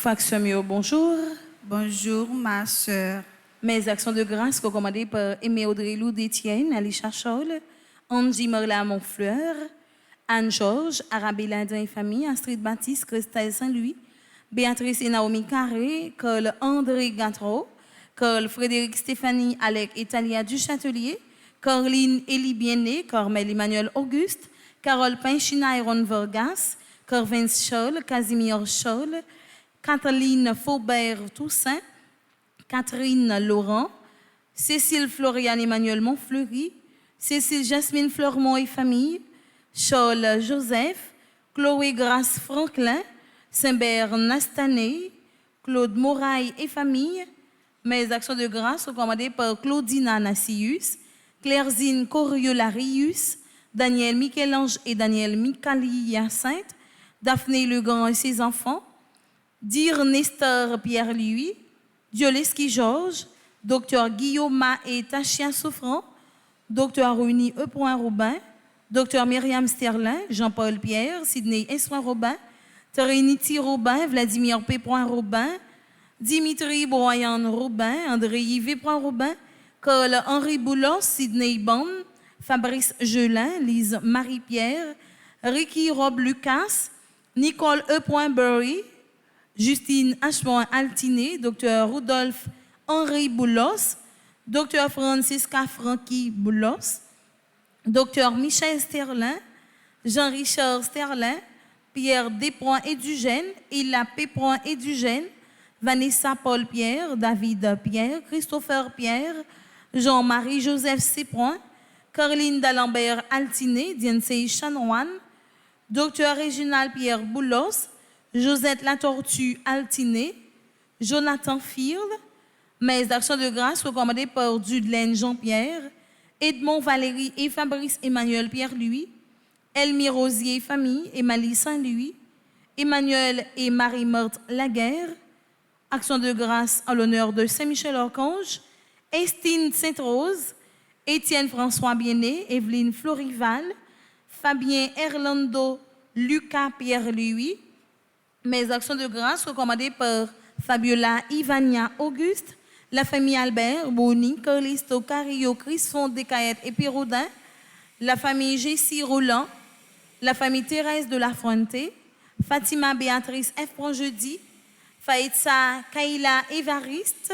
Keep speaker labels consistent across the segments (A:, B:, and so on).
A: Faction bonjour.
B: Bonjour, ma sœur.
A: Mes actions de grâce recommandées par Aimé Audrey Lou d'Étienne, Alicia Charles, Angie Marla Montfleur, Anne-Georges, Arabella et famille, Astrid Baptiste, Christelle Saint-Louis, Béatrice et Naomi Carré, Carl André Gatreau, Carl Frédéric Stéphanie Alec et Talia Duchâtelier, Caroline Élie Bienné, Carmel Emmanuel Auguste, Carole Pinchina et Ron Vargas, Corvin Scholl, Casimir Scholl, Catherine Faubert-Toussaint, Catherine Laurent, Cécile Floriane Emmanuel Montfleury, Cécile Jasmine Fleurmont et famille, Charles Joseph, Chloé Grace Franklin, Saint-Bert Nastané, Claude Moraille et famille. Mes actions de grâce recommandées par Claudina Nassius, Clairzine Coriolarius, Daniel Michel-Ange et Daniel Micali-Hyacinthe, Daphné Legrand et ses enfants, Dire Nestor Pierre-Louis, Dioleski Georges, Dr Guillaume et Tachia Souffrant, Dr Runi E. Robin, Dr Myriam Sterlin, Jean-Paul Pierre, Sidney S. Robin, Trinity Robin, Vladimir P. Robin, Dimitri Broyan Robin, André Yves Robin, Cole Henri Boulos, Sidney Bond, Fabrice Gelin, Lise Marie-Pierre, Ricky Rob Lucas, Nicole E. Burry, Justine H. Altiné, Dr Rudolphe Henri Boulos, Dr Francisca Francky Boulos, Dr Michel Sterlin, Jean-Richard Sterlin, Pierre Despont-Edugène, Ila P.Edugène, Vanessa Paul Pierre, David Pierre, Christopher Pierre, Jean-Marie Joseph C. Caroline d'Alembert Altiné, Diencey Chanoine, Dr Réginald Pierre Boulos, Josette Latortue Altiné, Jonathan Field. Mes actions de grâce recommandées par Dudelaine Jean-Pierre, Edmond Valérie et Fabrice Emmanuel Pierre-Louis, Elmire Rosier famille, Émalie Saint-Louis, Emmanuel et Marie-Marthe Laguerre. Action de grâce en l'honneur de Saint-Michel-Archange, Estine Sainte-Rose, Étienne François Bienné, Evelyne Florival, Fabien Erlando Lucas Pierre-Louis. Mes actions de grâce recommandées par Fabiola Ivania Auguste, la famille Albert, Boni, Carlisto, Carillo, Crisfond, Descaillettes et Pérodin, la famille Jessie Roland, la famille Thérèse de la Fuente, Fatima Béatrice F. Jeudi, Faïtsa Kaila Évariste,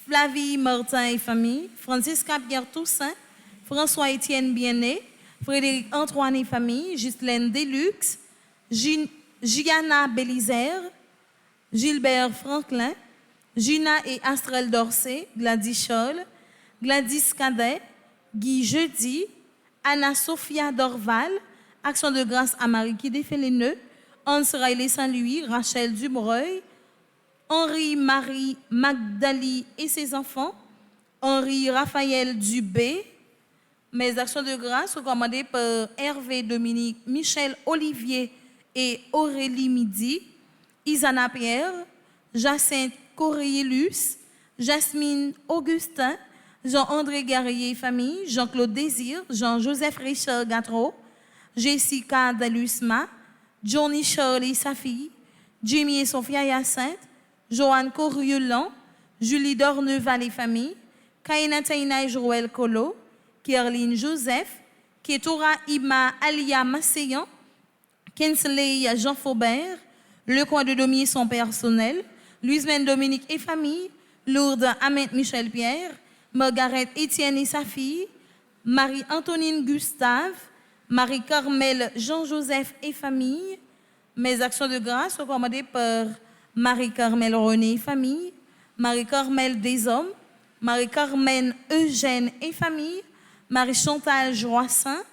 A: Flavie Martin et famille, Francisca Pierre Toussaint, François Étienne Bienné, Frédéric Antoine et famille, Ghislaine Deluxe, Gianna Bélizaire, Gilbert Franklin, Gina et Astrel Dorsey, Gladys Scholl, Gladys Cadet, Guy Jeudi, Anna-Sophia Dorval, Action de grâce à Marie qui défait les nœuds, Hans Riley Saint-Louis, Rachel Dubreuil, Henri-Marie Magdali et ses enfants, Henri-Raphaël Dubé. Mes actions de grâce recommandées par Hervé Dominique, Michel Olivier et Aurélie Midi, Isana Pierre, Jacinthe Corélus, Jasmine Augustin, Jean-André Garrier et famille, Jean-Claude Désir, Jean-Joseph Richard Gatreau, Jessica Dalusma, Johnny Shirley et sa fille, Jimmy et Sophia Hyacinthe, Joanne Coriolan, Julie Dorneval et famille, Kaina Taina et Joël Colo, Kerline Joseph, Ketora Ima Alia Masséyan, Kensley Jean Faubert, Le Coin de Domier son personnel, Louise Men Dominique et famille, Lourdes Ahmed Michel Pierre, Margaret Étienne et sa fille, Marie-Antonine Gustave, Marie-Carmel Jean-Joseph et famille. Mes actions de grâce recommandées par Marie-Carmel René et famille, Marie-Carmel Deshommes, Marie-Carmen Eugène et famille, Marie-Chantal Joissin,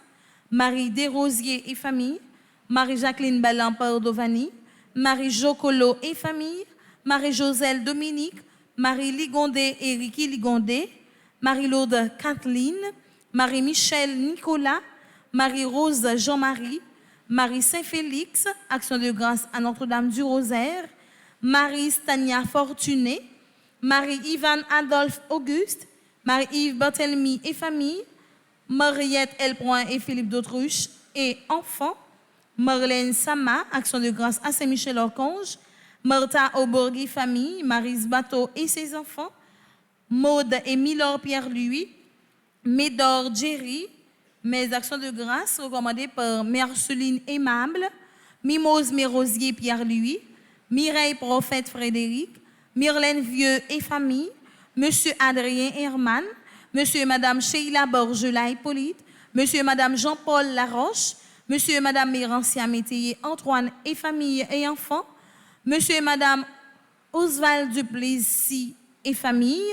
A: Marie Desrosiers et famille, Marie-Jacqueline Ballampard-Dovani, Marie-Jocolo et famille, Marie-Joselle Dominique, Marie-Ligondé et Ricky Ligondé, Marie-Laude Kathleen, Marie-Michel Nicolas, Marie-Rose Jean-Marie, Marie-Saint-Félix, Action de grâce à Notre-Dame du Rosaire, Marie-Stania Fortuné, Marie-Ivan Adolphe Auguste, Marie-Yves Barthélemy et famille, Mariette Elpoint et Philippe d'Autruche et enfants, Marlène Sama, Action de grâce à Saint-Michel-Archange, Martha Aubourg et famille, Marise Bateau et ses enfants, Maude et Milor Pierre-Louis, Médor Jerry. Mes actions de grâce recommandées par Merceline Aimable, Mimose Mérosier Pierre-Louis, Mireille Prophète Frédéric, Myrlène Vieux et famille, Monsieur Adrien Herman, Monsieur et Madame Sheila Borgela Hippolyte, Monsieur et Madame Jean-Paul Laroche, Monsieur et Madame Mérancia Métayer Antoine et famille et enfants, Monsieur et Madame Oswald Duplessis et famille,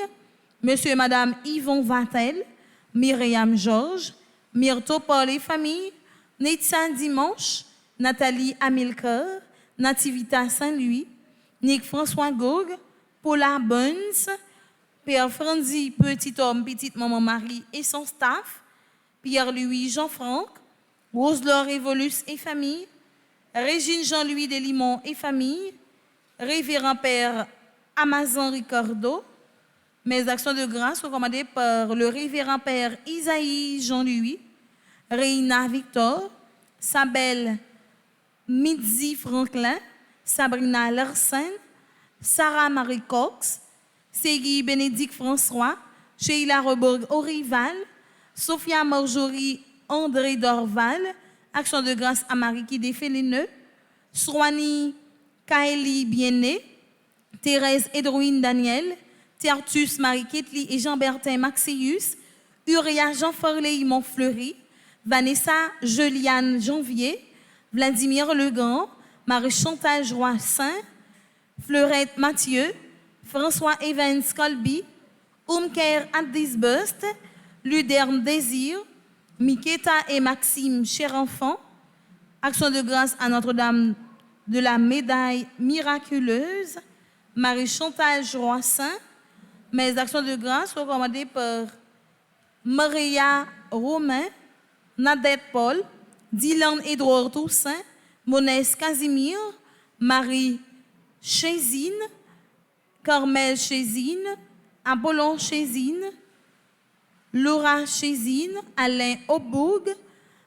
A: Monsieur et Madame Yvon Vatel, Myriam Georges, Myrto Paul et famille, Netsa Dimanche, Nathalie Amilcar, Nativita Saint-Louis, Nick François Gog, Paula Burns, Père Franzi, petit homme, petite maman Marie et son staff, Pierre-Louis Jean-Franck, Rose-Laure Evolus et famille, Régine Jean-Louis Delimont et famille, Révérend Père Amazon Ricardo. Mes actions de grâce recommandées par le Révérend Père Isaïe Jean-Louis, Reina Victor, Sabelle Midzi Franklin, Sabrina Larsen, Sarah Marie Cox, Ségui Bénédicte François, Sheila Rebourg Orival, Sophia Marjorie André Dorval, Action de grâce à Marie qui défait les nœuds, Sroani Kaeli Biené, Thérèse Edwin Daniel, Tertus Marie-Ketli et Jean-Bertin Maxius, Uria Jean-Forley Montfleury, Vanessa Juliane Janvier, Vladimir Legrand, Marie-Chantal Joissin, Fleurette Mathieu, François Evans Colby, Umker Addisburst, Luderne Désir, Miketa et Maxime Cher-Enfant, Action de grâce à Notre-Dame de la Médaille Miraculeuse, Marie-Chantal Joissin. Mes actions de grâce recommandées par Maria Romain, Nadette Paul, Dylan Edouard Toussaint, Monès Casimir, Marie Chézine, Carmel Chézine, Apollon Chézine, Laura Chézine, Alain Aubourg,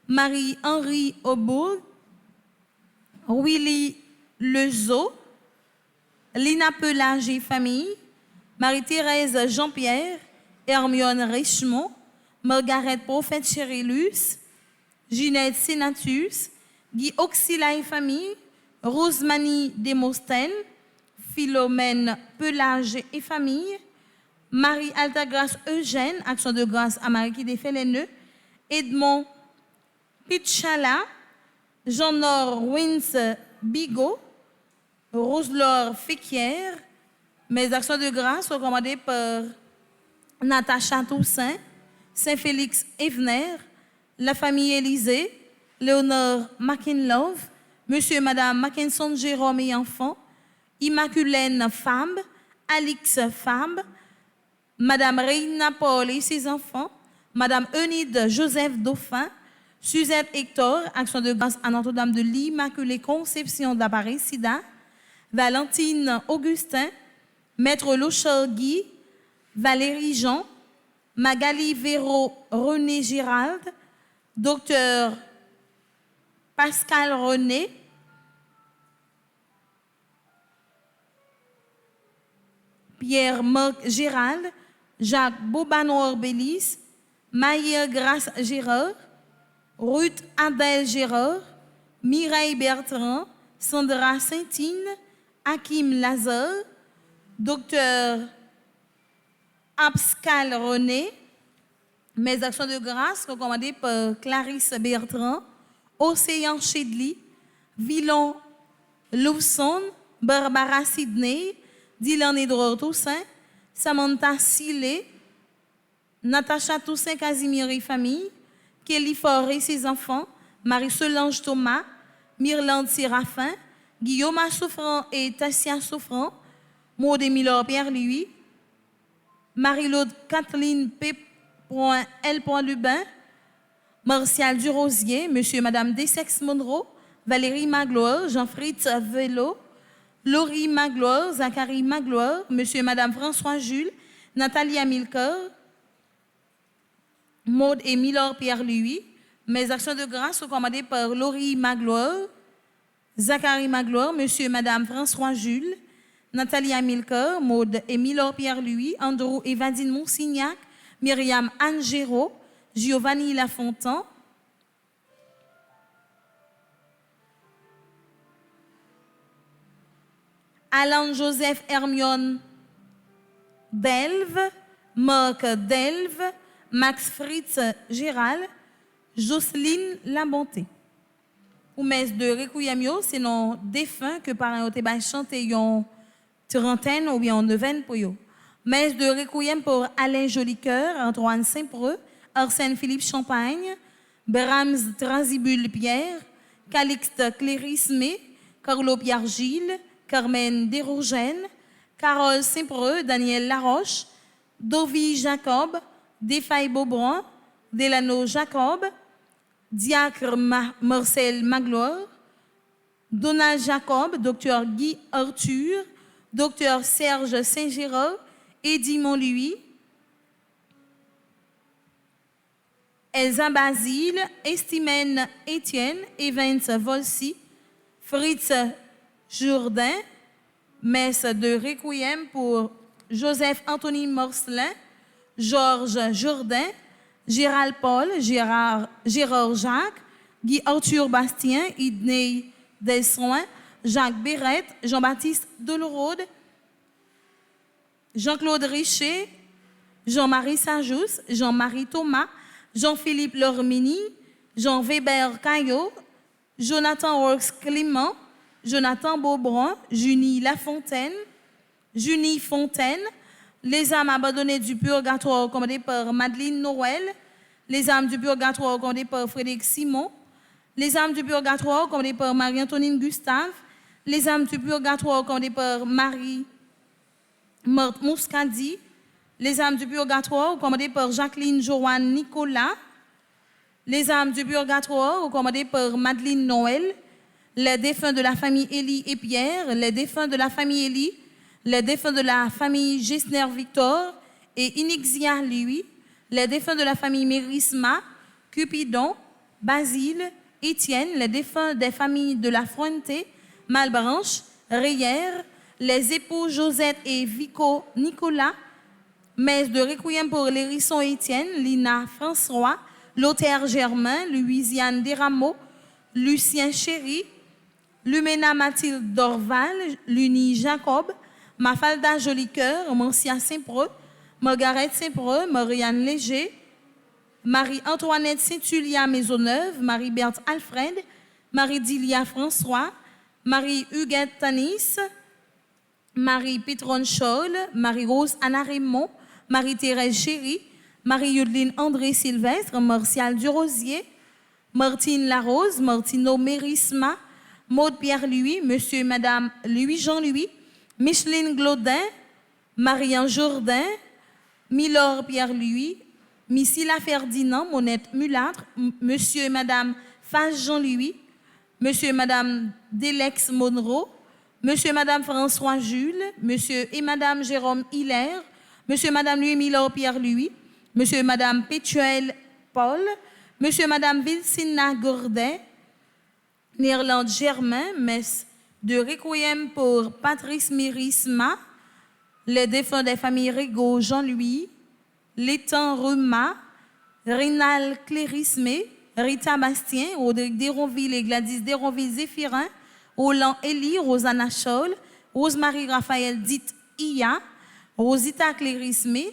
A: Marie-Henri Aubourg, Willy Lezo, Lina Pelage et famille, Marie-Thérèse Jean-Pierre, Hermione Richemont, Margaret Prophète Chérélus, Ginette Sénatus, Guy Auxila et famille, Rosemanie Desmostel, Philomène Pelage et famille, Marie Altagrace Eugène, Action de grâce à Marie qui défait les nœuds, Edmond Pitchala, Jean-Nor Wins Bigot, Rose-Laure Féquière. Mes actions de grâce recommandées par Natacha Toussaint, Saint-Félix Evener, la famille Élysée, Léonore McKinlove, Monsieur et Madame Mackinson Jérôme et enfants, Immaculène Femme, Alix Femme, Madame Reina Paul et ses enfants, Madame Eunide Joseph Dauphin, Suzette Hector, Action de grâce à Notre-Dame de l'Immaculée Conception d'Aparecida, Valentine Augustin, Maître Lochard Guy, Valérie Jean, Magali Véro René Gérald, Docteur Pascal René, Pierre-Marc Gérald, Jacques Bobanoir Bélis, Maïa Grace Gérard, Ruth Adèle Gérard, Mireille Bertrand, Sandra Saintine, Hakim Lazare, Docteur Abscal René, mes actions de grâce recommandées par Clarisse Bertrand, Océan Chedli, Villon Louvson, Barbara Sidney, Dylan Edouard Toussaint, Samantha Sillé, Natacha Toussaint Casimir et famille, Kelly Faure et ses enfants, Marie-Solange Thomas, Myrlande Séraphin, Guillaume Souffrant et Tassia Souffrant, Maud et Milor Pierre-Louis, Marie-Laude Kathleen P. L. Lubin, Martial Durosier, Monsieur et Madame Dessex Monroe, Valérie Magloire, Jean-Fritz Velo, Laurie Magloire, Zachary Magloire, Monsieur et Madame François Jules, Nathalie Amilcar, Maud et Milor Pierre-Louis, mes actions de grâce recommandées par Laurie Magloire, Zachary Magloire, Monsieur et Madame François Jules, Nathalie Amilcar, Maud et Milor Pierre-Louis, Andrew et Vadine Monsignac, Myriam Anne Géraud, Giovanni Lafontan, Alan Joseph Hermione Delve, Marc Delve, Max Fritz Gérald, Jocelyne Labonté. Ou mes de Requiem, c'est nos défunts que parents ont chanté en trentaine ou bien en neuvaine pour eux. Mes de Requiem pour Alain Jolicoeur, Antoine Saint-Preux, Arsène Philippe Champagne, Brahms Transibule Pierre, Calixte Clérismé, Carlo Pierre Gilles, Carmen Desrougènes, Carole Saint-Preux, Daniel Laroche, Dovi Jacob, Desfailles Beaubrun, Delano Jacob, Diacre Marcel Magloire, Donald Jacob, Docteur Guy Arthur, Docteur Serge Saint-Gérard, Edimond Louis, Elsa Basile, Estimène Étienne, Evans Volsi, Fritz Jourdain, messe de Requiem pour Joseph Anthony Morcelin, Georges Jourdain, Gérald Paul, Gérard Jacques, Guy Arthur Bastien, Idney Delsoin, Jacques Bérette, Jean-Baptiste Delorode, Jean-Claude Richer, Jean-Marie Sajous, Jean-Marie Thomas, Jean-Philippe Lormini, Jean Weber Caillot, Jonathan Works Clément, Jonathan Beaubrun, Junie Lafontaine, Junie Fontaine, les âmes abandonnées du purgatoire commandées par Madeleine Noël, les âmes du purgatoire commandées par Frédéric Simon, les âmes du purgatoire commandées par Marie-Antonine Gustave, les âmes du purgatoire commandées par Marie Marthe Mouscadi, les âmes du purgatoire commandées par Jacqueline Joanne Nicolas, les âmes du purgatoire commandées par Madeleine Noël, les défunts de la famille Élie et Pierre, les défunts de la famille Élie, les défunts de la famille Gessner Victor et Inixia Louis, les défunts de la famille Mérisma, Cupidon, Basile, Étienne, les défunts des familles de la Fuente, Malbranche, Rière, les époux Josette et Vico Nicolas, messe de Requiem pour l'hérisson Étienne, Lina François, Lothaire Germain, Louisiane Desrameaux, Lucien Chéry, Lumena Mathilde Dorval, Luni Jacob, Mafalda Jolicoeur, Marcia Saint-Preux, Margaret Saint-Preux, Marianne Léger, Marie-Antoinette Saint-Ulia Maisonneuve, Marie-Berthe Alfred, Marie-Dilia François, Marie-Huguette Tanis, Marie-Pétronne Scholl, Marie-Rose Anna Raymond, Marie-Thérèse Chéry, Marie-Yudeline André Sylvestre, Martial Durosier, Martine Larose, Martino Mérisma, Maude Pierre-Louis, Monsieur et Madame Louis-Jean-Louis, Micheline Glaudin, Marianne Jourdain, Milor Pierre-Louis, Missila Ferdinand, Monette Mulâtre, Monsieur et Madame Fage Jean-Louis, Monsieur et Madame Delex Monroe, Monsieur et Madame François Jules, Monsieur et Madame Jérôme Hilaire, Monsieur et Madame Louis Milor Pierre-Louis, Monsieur et Madame Pétuel Paul, Monsieur et Madame Vilsina Gourdet, Néerlande Germain, messe de requiem pour Patrice Mirisma, les défunts des familles Rigaud Jean-Louis, Létan Ruma, Rinal Clérismé, Rita Bastien, Rodrigue Déronville et Gladys Déronville Zéphirin, Roland Elie, Rosanna Scholl, Rosemarie Raphaël dite Iya, Rosita Clérismé,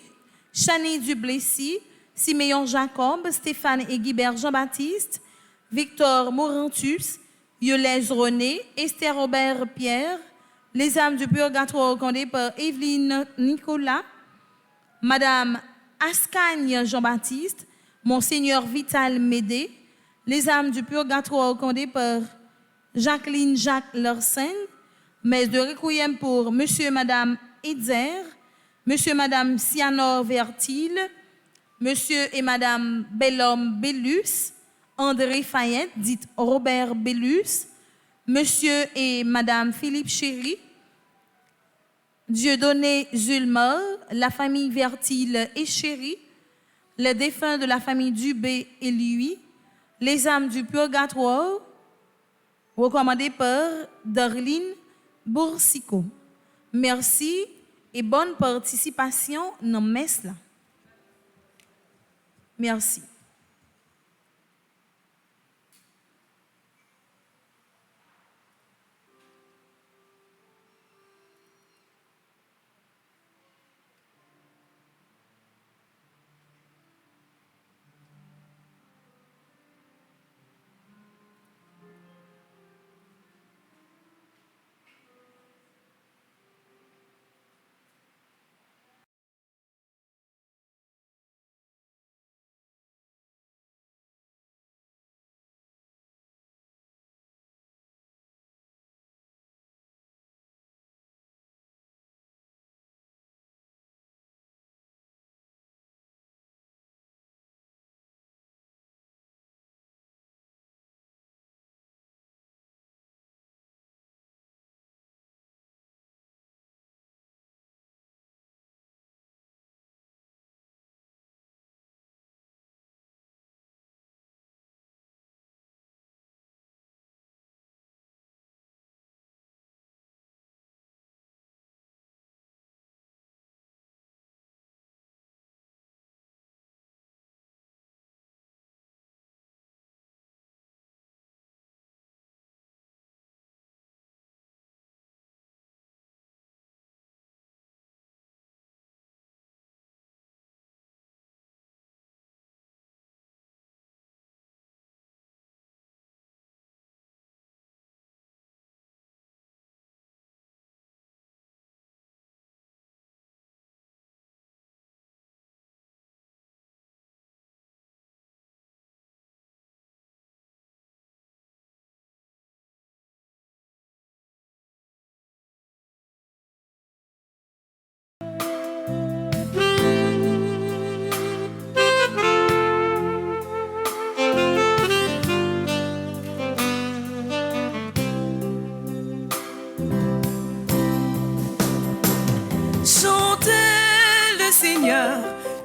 A: Chani Duplessis, Siméon Jacob, Stéphane et Guibert Jean-Baptiste, Victor Morantus, Yolaise René, Esther Robert Pierre, les âmes du purgatoire recommandées par Evelyne Nicolas, Madame Ascagne Jean-Baptiste, Monseigneur Vital Médé, les âmes du purgatoire recommandées par Jacqueline Jacques Lorsen, messe de requiem pour Monsieur et Madame Edzer, Monsieur et Madame Sianor Vertil, Monsieur et Madame Bellhomme Bellus, André Fayette, dite Robert Bellus, Monsieur et Madame Philippe Chéry, Dieudonné Zulmer, la famille Vertil et Chéry, les défunts de la famille Dubé et lui, les âmes du purgatoire, recommandées par Darlene Boursicot. Merci et bonne participation dans messe là. Merci.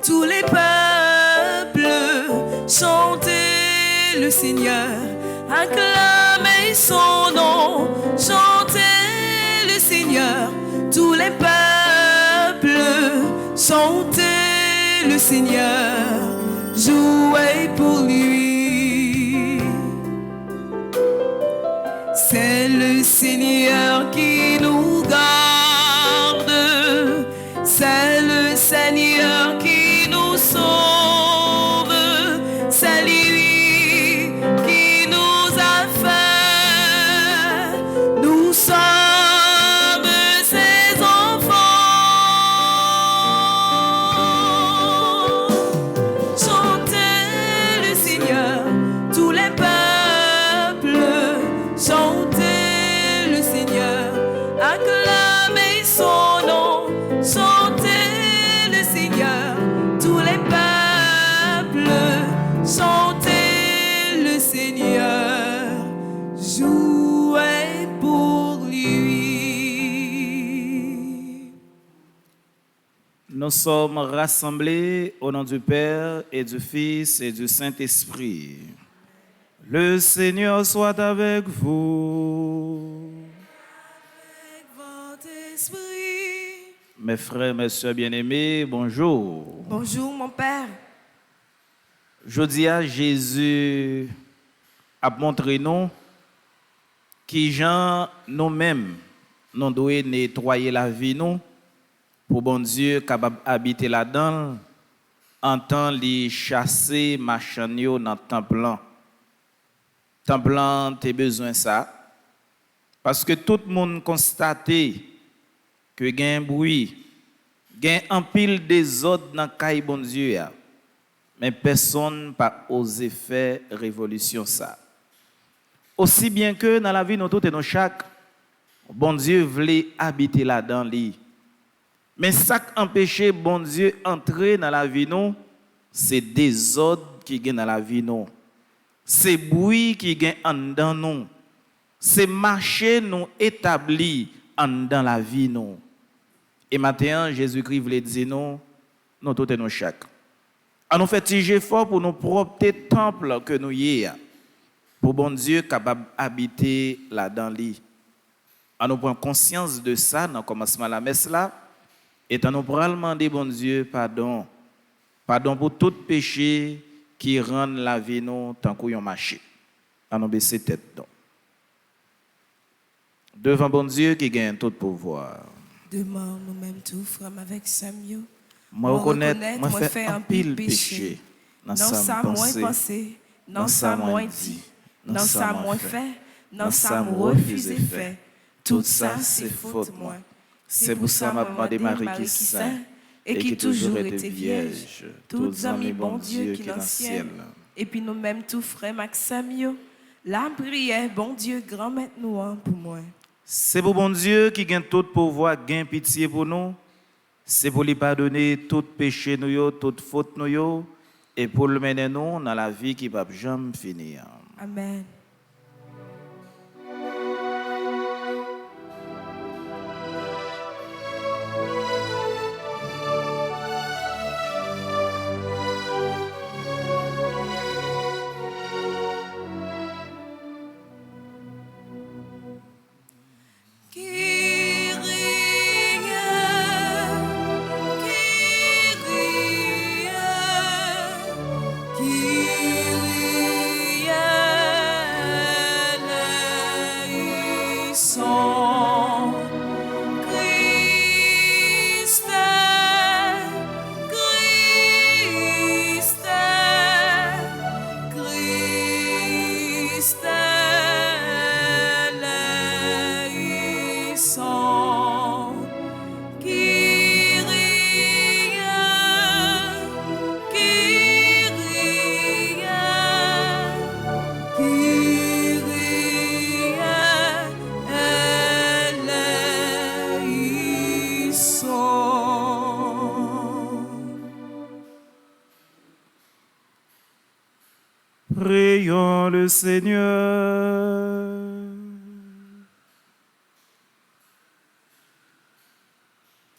C: tous les peuples, chantez le Seigneur, acclamez son nom, chantez le Seigneur, tous les peuples, chantez le Seigneur, jouez pour lui. C'est le Seigneur qui nous garde, c'est le Seigneur qui nous sauve, c'est lui qui nous a fait, nous sommes ses enfants. Chantez le Seigneur, tous les peuples, chantez le Seigneur, acclamez
D: Nous sommes rassemblés au nom du Père et du Fils et du Saint-Esprit. Le Seigneur soit avec vous.
C: Avec votre esprit.
D: Mes frères, mes sœurs bien-aimés, bonjour.
C: Bonjour, mon Père.
D: Jeudi à Jésus a montré nous qui Jean nous-mêmes nous devons nettoyer la vie nous pour bon Dieu capable habiter là-dedans en temps li chasser machan yo dans temple. Temple t'as besoin ça parce que tout le monde constaté que gain bruit, gain un pile désordre dans caille bon Dieu ya. Mais personne n'a osé faire révolution ça. Aussi bien que dans la vie nous tous et nous chaque bon Dieu voulait habiter là-dedans li. Mais ça qui empêche bon Dieu entrer dans la vie nous, c'est désordre qui gagne dans la vie nous. C'est bruit qui gagne en dedans nous. C'est marché nous établi en dans la vie nous. Et maintenant Jésus-Christ voulait dire nous tous et nous chaque. À nous faire tiger fort pour nos propres temples que nous y a. Pour bon Dieu capable habiter là-dedans li. À nous prendre conscience de ça dans le commencement de la messe là. Et à nous demander bon Dieu pardon. Pardon pour tout péché qui rend la vie nous tant qu'on marché. À nous baisser tête donc. Devant bon Dieu qui gagne tout pouvoir.
C: Demain, nous-mêmes tout, frère, avec Samuel.
D: Moi reconnaître, moi fait un pile péché.
C: Dans ça, moi pensé. Dans ça, moi dit. Dans ça, moi fait. Dans ça, moi refusé fait. Tout ça, c'est faute moi.
D: C'est pour ça m'a demandé Marie qui saint et qui toujours était vierge. Tous amis bon Dieu qui est dans le ciel.
C: Et puis nous-mêmes tout frère Maxamio, la prière, bon Dieu, grand maître nous pour moi.
D: C'est pour bon Dieu qui gagne tout pouvoir, gagne pitié pour nous. C'est pour lui pardonner tout péché nous, toute faute nous, et pour le mener nous dans la vie qui ne va jamais finir.
C: Amen.
D: Prions le Seigneur.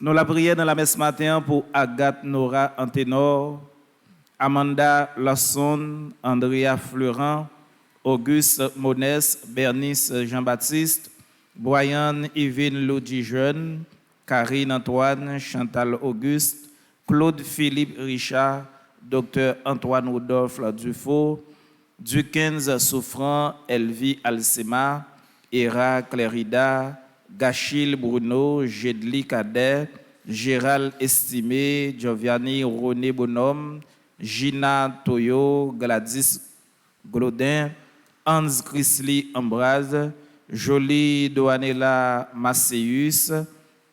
D: Nous la prière dans la messe matin pour Agathe Nora Anténor, Amanda Lasson, Andrea Fleurant, Auguste Monès, Bernice Jean-Baptiste, Boyan Yvine Lodi Jeune, Karine Antoine, Chantal Auguste, Claude Philippe Richard, Dr Antoine Rodolphe Dufault, Duquesne Souffrant, Elvie Alcema, Era Clérida, Gachil Bruno, Jedli Cadet, Gérald Estimé, Giovanni René Bonhomme, Gina Toyo, Gladys Glodin, Hans Chrisley Ambraz, Jolie Doanela Macéus,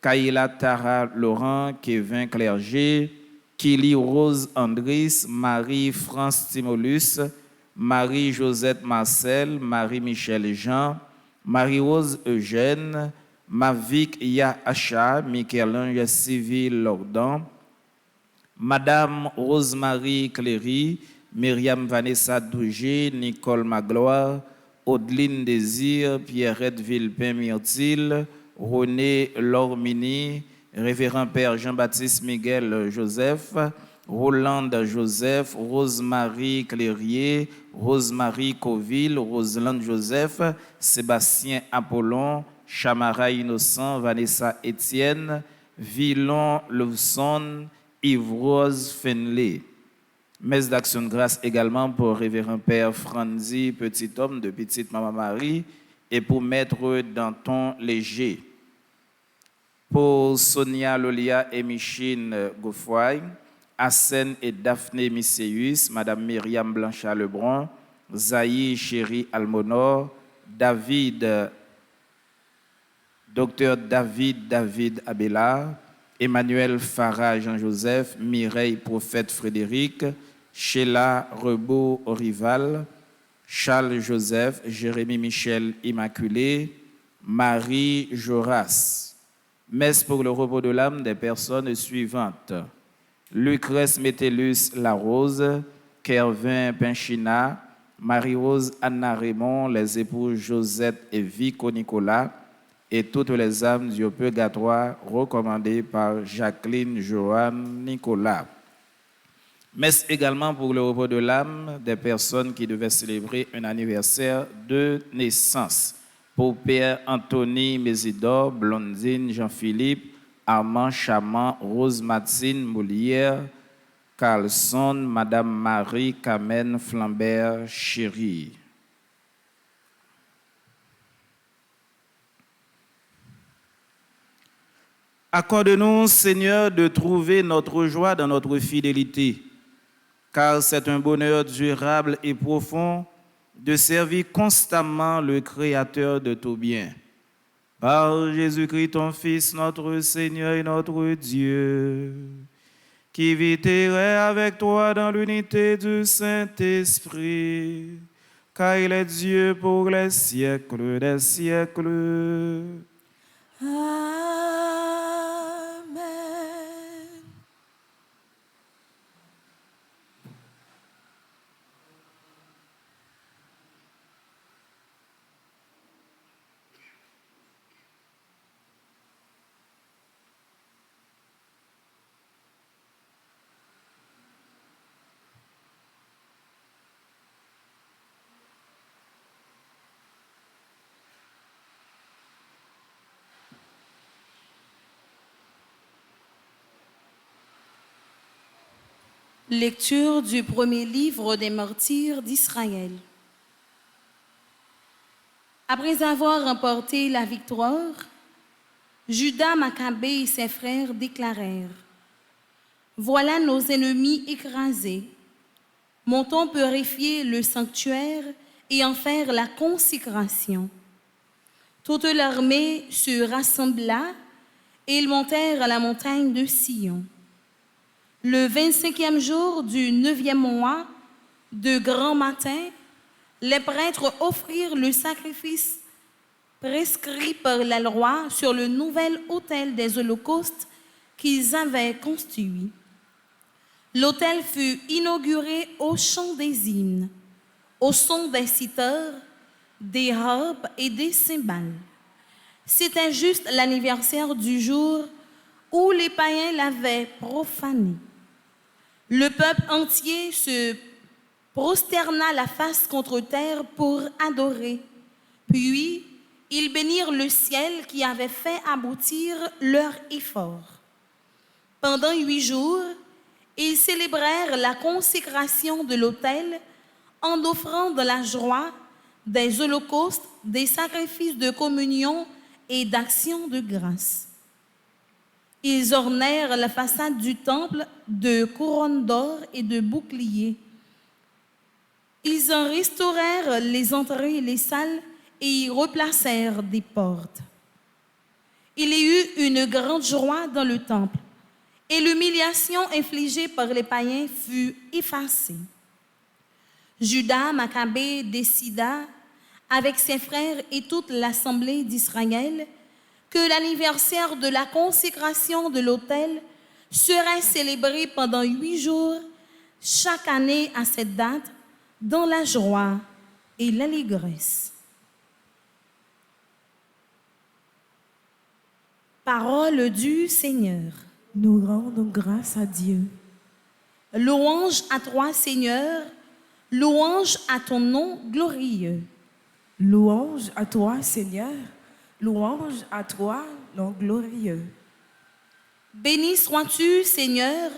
D: Kaila Tara Laurent, Kevin Clerget, Kili Rose Andris, Marie-France Timolus, Marie-Josette Marcel, Marie-Michel Jean, Marie-Rose Eugène, Mavic Yahacha, Michel-Ange Civil Lordan, Madame Rosemary Cléry, Myriam Vanessa Dougé, Nicole Magloire, Audeline Désir, Pierrette Villepin Myrtil, René Lormini, Révérend Père Jean-Baptiste Miguel Joseph, Rolande Joseph, Rosemary Clérier, Rosemary Coville, Roselande Joseph, Sébastien Apollon, Chamara Innocent, Vanessa Étienne, Villon Levson, Yves-Rose Fenley. Messe d'action de grâce également pour Révérend Père Franzi, petit homme de Petite Maman Marie, et pour Maître Danton Léger. Pour Sonia Lolia et Michine Goffoy, Hassen et Daphné Misséus, Madame Myriam Blanchard Lebrun, Zaï Chéri Almonor, Dr David Abelard, Emmanuel Farah Jean-Joseph, Mireille Prophète Frédéric, Sheila Rebaud Rival, Charles Joseph, Jérémy Michel Immaculé, Marie Joras. Messe pour le repos de l'âme des personnes suivantes: Lucrèce Métellus Larose, Kervin Pinchina, Marie-Rose Anna Raymond, les épouses Josette et Vico Nicolas, et toutes les âmes du purgatoire recommandées par Jacqueline Joanne Nicolas. Messe également pour le repos de l'âme des personnes qui devaient célébrer un anniversaire de naissance. Pour Père Anthony Mésidor, Blondine Jean-Philippe, Armand Chaman, Rose Mathine Moulière, Carlson, Madame Marie Carmen Flambert Chéri. Accorde-nous, Seigneur, de trouver notre joie dans notre fidélité, car c'est un bonheur durable et profond de servir constamment le Créateur de tout bien. Par Jésus-Christ, ton Fils, notre Seigneur et notre Dieu, qui vit et règne avec toi dans l'unité du Saint-Esprit, car il est Dieu pour les siècles des siècles.
A: Amen. Lecture du premier livre des martyrs d'Israël. Après avoir remporté la victoire, Judas Maccabée et ses frères déclarèrent: Voilà nos ennemis écrasés. Montons purifier le sanctuaire et en faire la consécration. Toute l'armée se rassembla et ils montèrent à la montagne de Sion. Le 25e jour du 9e mois, de grand matin, les prêtres offrirent le sacrifice prescrit par la loi sur le nouvel autel des holocaustes qu'ils avaient construit. L'autel fut inauguré au chant des hymnes, au son des cithères, des harpes et des cymbales. C'était juste l'anniversaire du jour où les païens l'avaient profané. Le peuple entier se prosterna la face contre terre pour adorer. Puis, ils bénirent le ciel qui avait fait aboutir leur effort. Pendant 8 jours, ils célébrèrent la consécration de l'autel en offrant de la joie, des holocaustes, des sacrifices de communion et d'actions de grâce. Ils ornèrent la façade du temple de couronnes d'or et de boucliers. Ils en restaurèrent les entrées et les salles et y replacèrent des portes. Il y eut une grande joie dans le temple et l'humiliation infligée par les païens fut effacée. Judas Maccabée décida, avec ses frères et toute l'assemblée d'Israël, que l'anniversaire de la consécration de l'autel serait célébré pendant 8 jours, chaque année à cette date, dans la joie et l'allégresse. Parole du Seigneur.
C: Nous rendons grâce à Dieu.
A: Louange à toi, Seigneur. Louange à ton nom glorieux.
C: Louange à toi, Seigneur. Louange à toi, nom glorieux.
A: Béni sois-tu, Seigneur,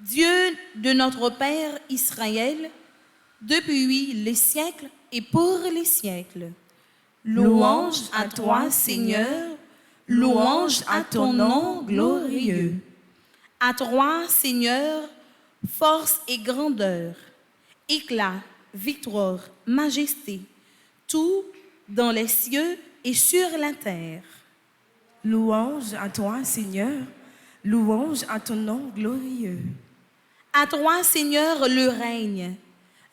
A: Dieu de notre Père Israël, depuis les siècles et pour les siècles. Louange à toi, Seigneur. Louange à ton nom glorieux. À toi, Seigneur, force et grandeur, éclat, victoire, majesté, tout dans les cieux et sur la terre.
C: Louange à toi, Seigneur. Louange à ton nom glorieux.
A: À toi, Seigneur, le règne,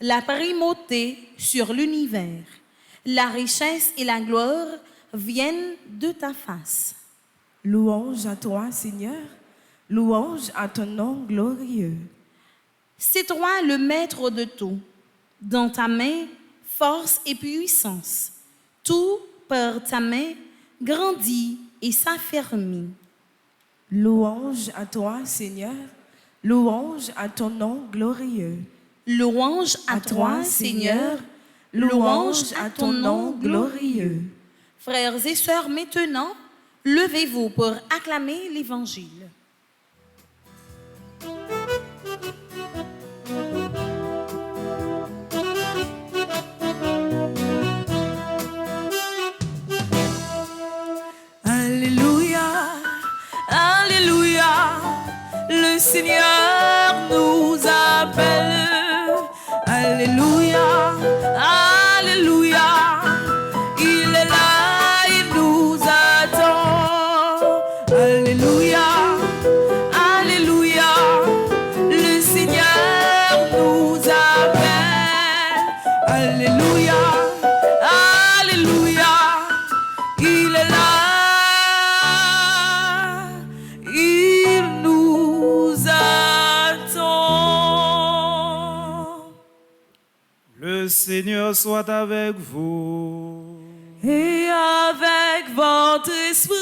A: la primauté sur l'univers, la richesse et la gloire viennent de ta face.
C: Louange à toi, Seigneur. Louange à ton nom glorieux.
A: C'est toi le maître de tout. Dans ta main, force et puissance. Tout par ta main grandit et s'affermit.
C: Louange à toi, Seigneur. Louange à ton nom glorieux.
A: Louange à toi, Seigneur. Louange à ton nom glorieux. Frères et sœurs, maintenant, levez-vous pour acclamer l'Évangile.
C: Alléluia, Alléluia, le Seigneur nous appelle. Alléluia, Alléluia, il est là, il nous attend. Alléluia, Alléluia, le Seigneur nous appelle. Alléluia, Alléluia, il est là. Il nous attend.
D: Le Seigneur soit avec vous.
C: Et avec votre esprit.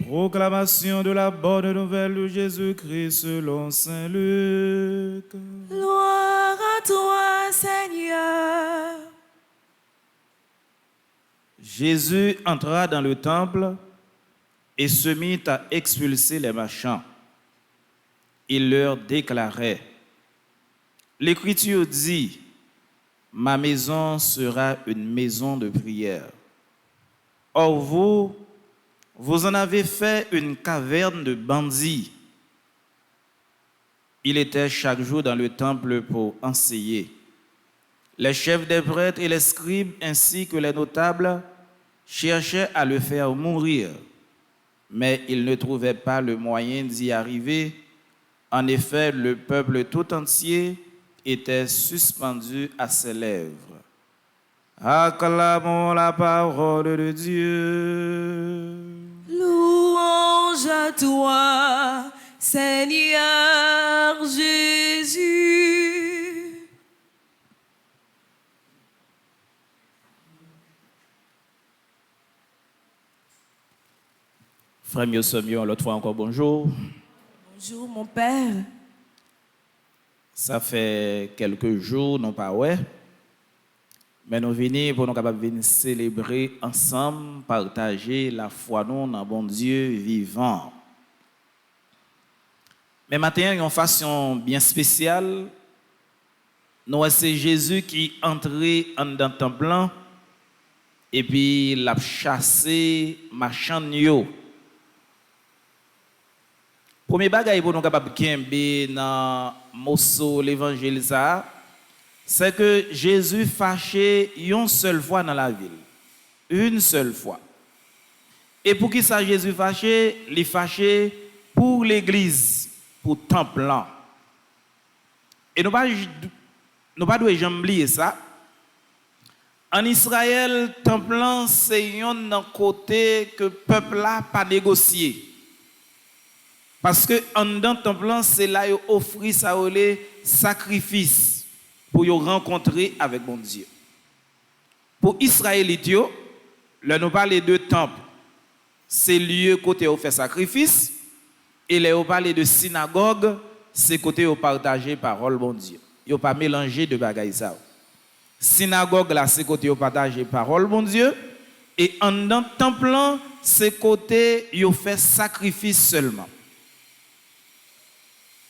D: Proclamation de la bonne nouvelle de Jésus-Christ selon saint Luc.
C: Gloire à toi, Seigneur.
D: Jésus entra dans le temple et se mit à expulser les marchands. Il leur déclarait, l'Écriture dit, ma maison sera une maison de prière. Or vous en avez fait une caverne de bandits. Il était chaque jour dans le temple pour enseigner. Les chefs des prêtres et les scribes ainsi que les notables cherchaient à le faire mourir, mais ils ne trouvaient pas le moyen d'y arriver. En effet, le peuple tout entier était suspendu à ses lèvres. Acclamons la parole de Dieu.
C: Louange à toi, Seigneur Jésus.
D: Frère Mio, l'autre fois encore bonjour.
C: Bonjour mon Père.
D: Ça fait quelques jours, non pas ouais. Mais nous venons pour nous capables venir célébrer ensemble, partager la foi nous dans bon Dieu vivant. Mais maintenant, une façon bien spéciale, nous c'est Jésus qui entrait dans le temple et puis l'a chassé marchand yo. Premier bagage pour nous capable kembe dans morceau l'évangile ça, c'est que Jésus fâché une seule fois dans la ville. Une seule fois. Et pour qui ça Jésus fâché? Il est fâché pour l'église, pour le temple là. Et nous pas jamais oublier ça. En Israël, le temple là c'est un côté que le peuple là pas négocié. Parce que en dedans le temple là c'est là ils offrir ça sacrifice pour y rencontrer avec bon Dieu. Pour Israélites, là nous parlons de temple. c'est lieu côté où fait sacrifice. Et là, on parle de synagogue, c'est côté où partager parole bon Dieu. Il n'y a pas mélangé de bagaille ça. Synagogue là, c'est côté où partager parole bon Dieu. Et en dans temple, c'est côté où fait sacrifice seulement.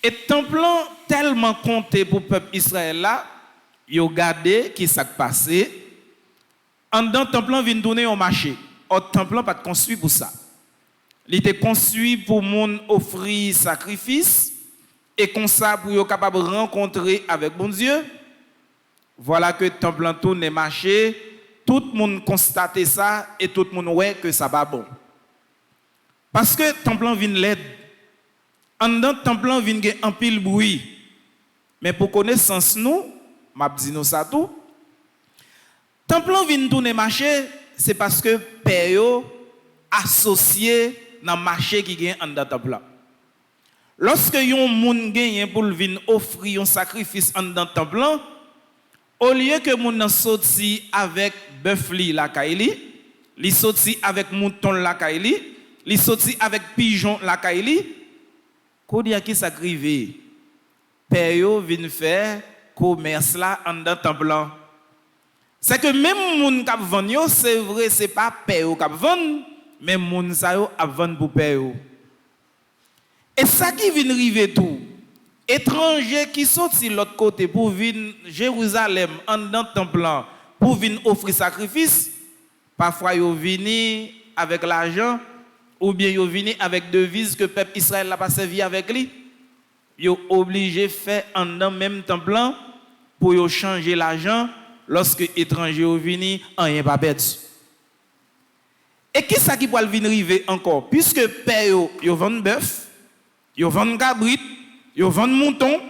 D: Et temple tellement compté pour le peuple Israël là, ils ont gardé qui s'est passé. En dans temple vient tourner au marché. Au temple pas de construit pour ça. Il était construit pour moun offrir sacrifice et comme ça pour être capable de rencontrer avec bon Dieu. Voilà que temple tourne marché, tout le monde constate ça et tout le monde voit que ça va bon. Parce que temple vient l'aide. En dedans temple vient en pile bruit. Mais pour connaissance nous, m'a dit nous ça tout. Temple vient tourner marché, c'est parce que père associé dans marché qui gagne en dedans temple. Lorsque yon moun gagne pour venir offrir un sacrifice en dedans temple, au lieu que moun sorti avec bœuf li la kaili, li sorti avec mouton la kaili, li sorti avec pigeon la kaili, ko dia ki sakrive, père yo vinn faire commerce là en dedans temple. C'est que même moun k'ap vend yo, c'est vrai, c'est pas père yo k'ap vend, mais moun sa yo ap vend pour père yo. Et ça qui vient arriver tout, étrangers qui sont de l'autre côté pour venir Jérusalem en dans temple pour venir offrir sacrifice, parfois ils viennent avec l'argent ou bien ils viennent avec devise que le peuple Israël n'a pas servi avec lui. Ils sont obligés de faire en dans même temple pour changer l'argent lorsque étrangers viennent rien pas perdu. Et qui ça qui peut venir arriver encore puisque père yo vend bœuf, yo vend cabrit, yo vend mouton,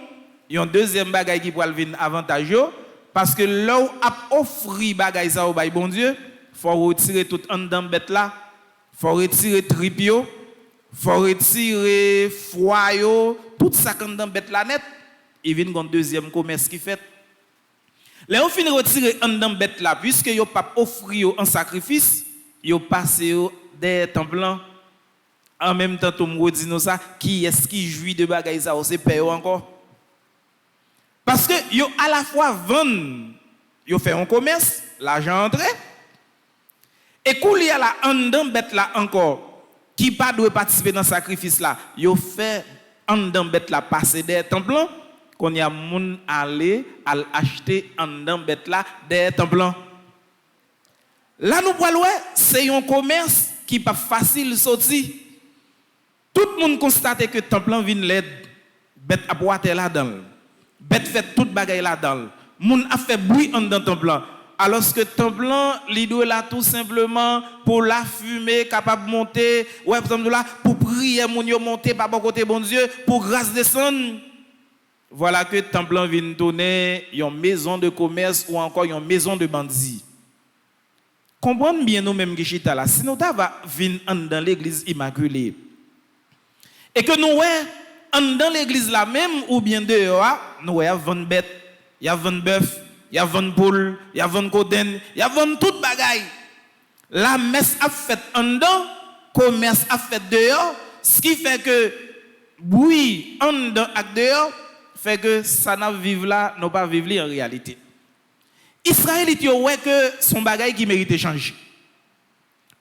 D: yon deuxième bagaille qui pourra venir avantageux parce que là où a offri bagaille ça au bail bon Dieu, faut retirer tout en dedans bête là, faut retirer tripio, faut retirer foie yo, tout ça en dedans bête là net, il vient gon deuxième commerce qui fait. Là on finit retirer en dedans bête là puisque yo pas offri yo en sacrifice, yo passé yo des temps blancs. En même temps, tout le monde dit ça, qui est-ce qui jouit de bagaille ça, c'est père encore. Parce que yo à la fois vendent, yo fait un commerce, l'argent entre, et quand il y a la en dedans bête là encore, qui pas doit participer dans le sacrifice là, yo fait en dedans bête là passer des temps blancs, qu'on y a moun aller acheter en dedans bête là des temps blancs. Là nous voyons c'est un commerce qui pas facile sortir. Tout le monde constate que le temple vient l'aide, bête a boité là-dedans, bête fait toute bagaille là-dedans, moun a fait bruit en dans le temple. Alors que le temple, il doit là tout simplement pour la fumée, capable de monter, ouais, pour prier, moun yo monter par bon côté bon Dieu, pour grâce descendre. Voilà que le temple vient donner une maison de commerce ou encore une maison de bandits. Comprenez bien nous-mêmes qui chita là, si nous va venir dans l'église immaculée, et que nous voyons dans l'église là même ou bien dehors, nous voyons 20 bêtes, il y a 20 bœufs, il y a 20 poules, il y a 20 coden, il y a 20 toute bagaille. La messe a fait en dedans, commerce a fait dehors, ce qui fait que bruit en dedans et dehors fait que ça n'a vivre là, non pas vivre là en réalité. Israël il ouais que son bagaille qui mérite changer.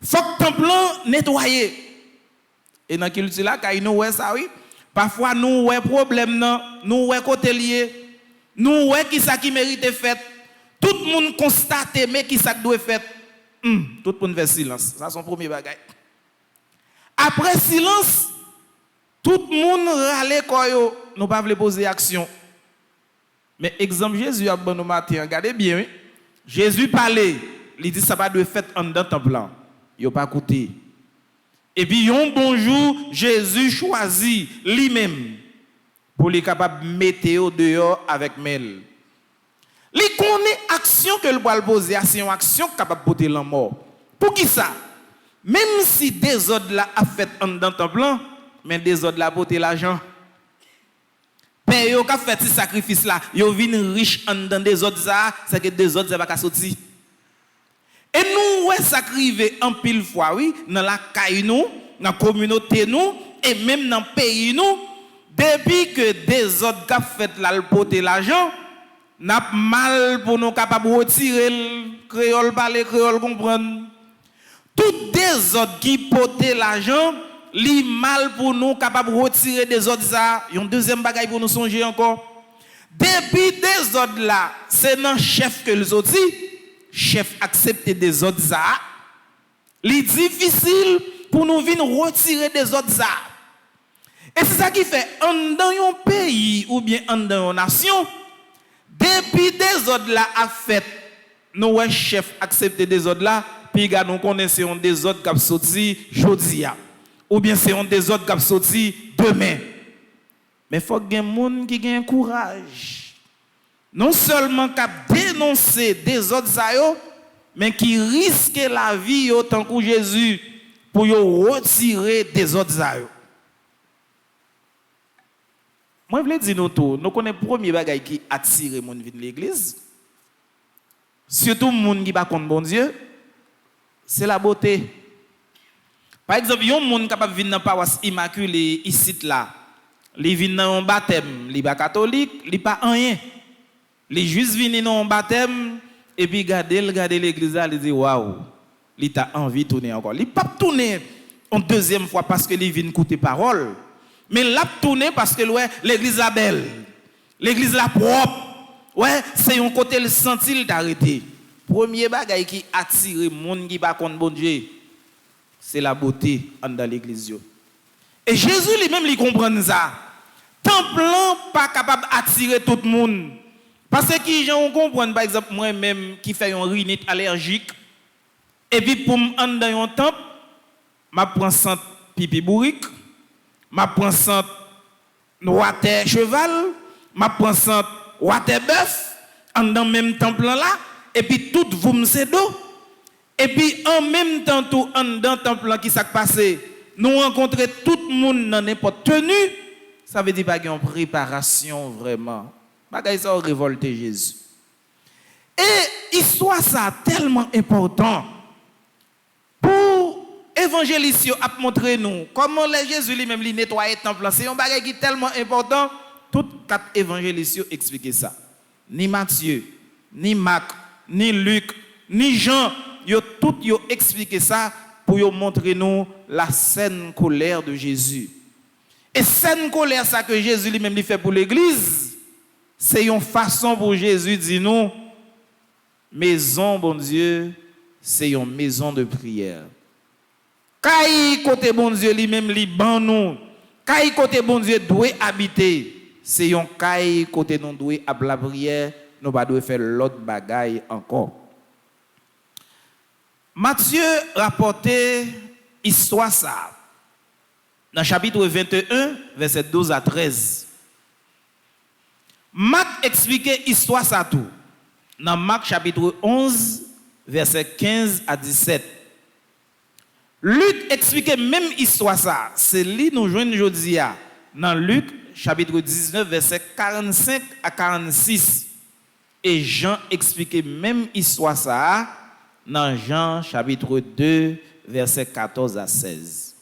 D: Faut que le temple nettoyer. Et dans la culture là, quand nous voyons ça, oui, parfois nous voyons problème, nous voyons côté lié, nous voyons qui ça qui mérite fait. Tout le monde constate, mais qui ça doit faire. Tout le monde fait silence. Ça, c'est son premier bagage. Après silence, tout le monde râle quoi yo, nous pas voulons poser action. Mais exemple Jésus a bon matin, regardez bien, oui. Jésus parlait, il dit ça va doit faire en dedans temple. Il pas écouté. Et puis, un bonjour, Jésus choisit lui-même pour les capable de mettre dehors avec Mel. Il connaît l'action que le bois poser, c'est une action capable de porter la mort. Pour qui ça? Même si des autres là a fait en dans ton plan, mais des autres là porter l'argent. Père yo ka fait ce sacrifice là, yo vinn riche en dans des autres ça, c'est que des autres ça va pas sortir. Et nous ouais ça arrive en pile fois oui dans la caille nous, dans la communauté nous et même dans le pays nous depuis que des autres qui fait la porter l'argent n'a mal pour nous capable retirer le créole parler créole comprendre toutes des autres qui porter l'argent li mal pour nous capable retirer des autres ça une deuxième bagaille pour nous songer encore depuis des autres là c'est non chef que les autres dit chef accepter des autres ça li difficile pour nous venir retirer des autres ça et c'est ça qui fait dans un pays ou bien dans une nation depuis des autres là a fait nous chef accepter des autres là puis nous connaissons des autres qui sorti jodi ou bien c'est des autres qui sorti demain mais faut que des monde qui gagne courage non seulement qui dénoncer des autres mais qui risque la vie autant que Jésus pour retirer des autres moi je veux dire nous tout nous connaissons le premier bagage qui attire les gens venir l'église surtout les gens qui pas contre bon Dieu c'est la beauté. Par exemple, il y a un monde capable de venir dans la paroisse immaculée ici là. Il vient dans un baptême, il n'est pas catholique, il n'est pas rien. Les juste viennent dans un baptême et puis regarder l'église là, il dit waouh, il a envie de tourner encore. Il ne pas tourner une deuxième fois parce qu'il vient écouter parole, mais il a tourné parce que ouais, l'église est belle, l'église est propre. Ouais, c'est un côté le sentir d'arrêter. Premier bagage qui attire les gens qui ne sont pas bon Dieu, c'est la beauté dans l'église. Et Jésus lui-même il comprend ça. Temple pas capable d'attirer tout le monde. Parce que qui j'en comprend par exemple moi-même qui fait une rhinite allergique et puis pour me dans un temple, m'a prend sang pipi bourrique, m'a prend sang water cheval, m'a prend sang water bœuf dans même temple là. Et puis tout vous me c'est d'eau. Et puis en même temps tout en dans le temple qui s'est passé, nous rencontrer tout le monde dans n'importe tenue, ça veut dire pas qu'il y a une préparation vraiment. Bagay ça révolter Jésus. Et histoire ça tellement important pour évangéliste a montrer nous comment les Jésus lui-même lui nettoyer le temple. C'est un bagay qui est tellement important, toutes quatre évangélistes expliquent ça. Ni Matthieu, ni Marc, ni Luc, ni Jean, ils tout expliqué ça pour montrer nous la saine colère de Jésus. Et saine colère ça que Jésus lui-même fait pour l'église, c'est une façon pour Jésus de dire nous maison bon Dieu, c'est une maison de prière. Quand côté bon Dieu lui-même li ban nous, quand côté bon Dieu doit habiter, c'est un caille côté nous doit à la prière. Nous ne devons pas faire l'autre bagaille encore. Matthieu rapportait histoire ça dans chapitre 21, verset 12 à 13. Marc expliquait histoire ça tout dans Marc chapitre 11, verset 15 à 17. Luc expliquait même histoire ça. C'est lui nous joignons aujourd'hui dans Luc chapitre 19, verset 45 à 46. Et Jean expliquait même histoire ça dans Jean chapitre 2, verset 14 à 16.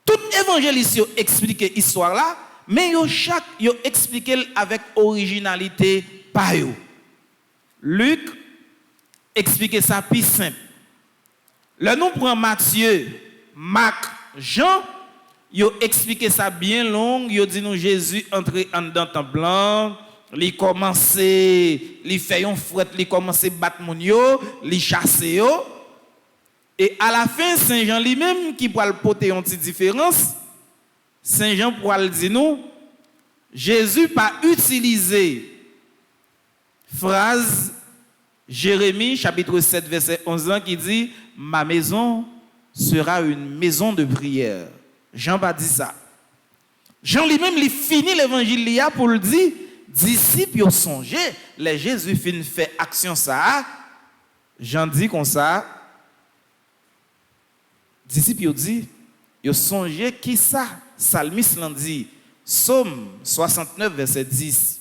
D: Tout évangéliste expliquait l'histoire là, mais chaque expliqué avec originalité par eux. Luc expliquait ça plus simple. Là nous prenons Matthieu, Marc, Jean, ils expliqué ça bien long, ils dit nous Jésus entré en dans le temple blanc. Li commencé, li fait un fouet, li commencé battre moun yo, li chasser yo. Et à la fin Saint Jean lui-même qui pourra porter une petite différence. Saint Jean pourra le dire nous Jésus pas utilisé phrase Jérémie chapitre 7 verset 11 qui dit ma maison sera une maison de prière. Jean pas dit ça. Jean lui-même il finit l'évangile pour le dire disciples ont songé, les Jésus fin fait action ça. Jean dit comme ça. Disciples ont dit, ils ont songé qui ça? Psalmiste l'a dit, Psaume 69 verset 10.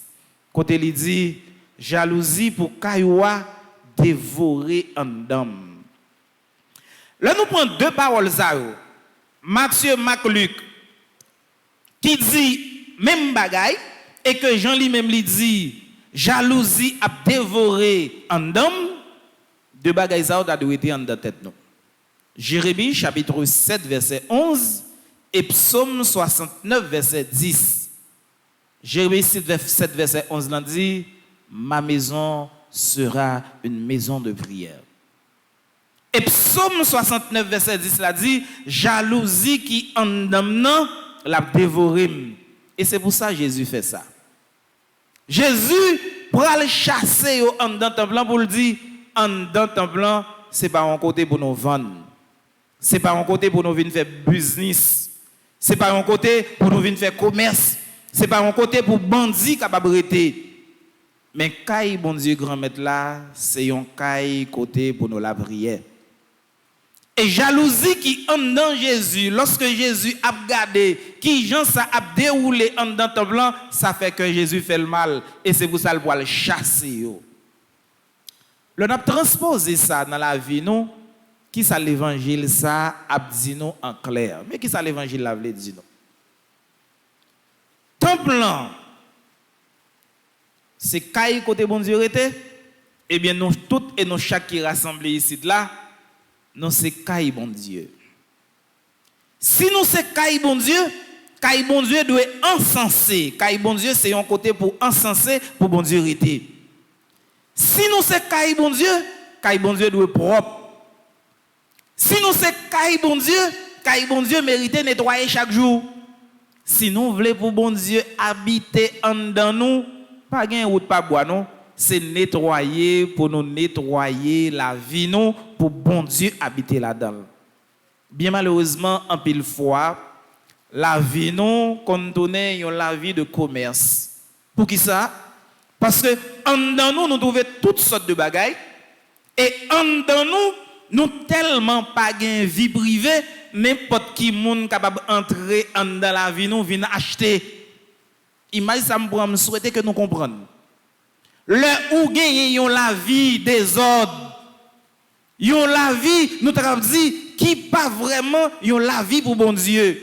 D: Côté il dit jalousie pour Kayoua dévorer en dedans. Là, nous prenons deux paroles, Matthieu, Marc, Luc, qui dit même bagaille, et que Jean lui-même lui dit, jalousie a dévoré en dedans, deux bagailles ça doit être en dedans tête nous. Jérémie chapitre 7 verset 11 et Psaume 69 verset 10. Jérémie 7 verset 11 là dit, ma maison sera une maison de prière. Et Psaume 69 verset 10 là dit, jalousie qui en dedans la dévoré. Et c'est pour ça que Jésus fait ça. Jésus pour aller chasser en dedans temple pour le dire en dedans temple c'est pas un côté pour nous vendre. C'est pas un côté pour nous venir faire business. C'est pas un côté pour nous venir faire commerce. C'est pas un côté pour bandits capable rester. Mais caille bon Dieu grand maître là, c'est un caille côté pour nous la prière. Et jalousie qui en dans Jésus, lorsque Jésus a regardé qui gens ça a déroulé en dans ton blanc, ça fait que Jésus fait le mal et c'est pour ça qu'il doit le chasser yo. Le n'a transposé ça dans la vie nous, qui ça l'évangile ça a dit nous en clair. Mais qui ça l'évangile l'a veut dire nous? Temple là c'est caille côté bon Dieu était, eh bien nous toutes et nous chaque qui rassemblés ici là, nous c'est caille bon Dieu. Si nous c'est caille bon Dieu doit encenser. Caille bon Dieu c'est un côté pour encenser pour bon Dieu était. Si nous c'est caille bon Dieu doit propre. Si nous c'est caille bon Dieu mérite nettoyer chaque jour. Si nous voulons pour bon Dieu habiter en dedans nous, pas gain route pas bois non, c'est nettoyer pour nous nettoyer la vie nous pour bon Dieu habiter là-dedans. Bien malheureusement en pile fois la vie nous condamné la vie de commerce. Pour qui ça? Parce que en dedans nous trouvons toutes sortes de bagailles et en dedans nous tellement pas gain vie privée, n'importe qui monde capable entrer dans la vie nous vient acheter. Imagine ça me souhaiter que nous comprenions. Le ou gagne la vie des ordres. Yon la vie nous t'avons dit qui pas vraiment yon la vie pour bon Dieu.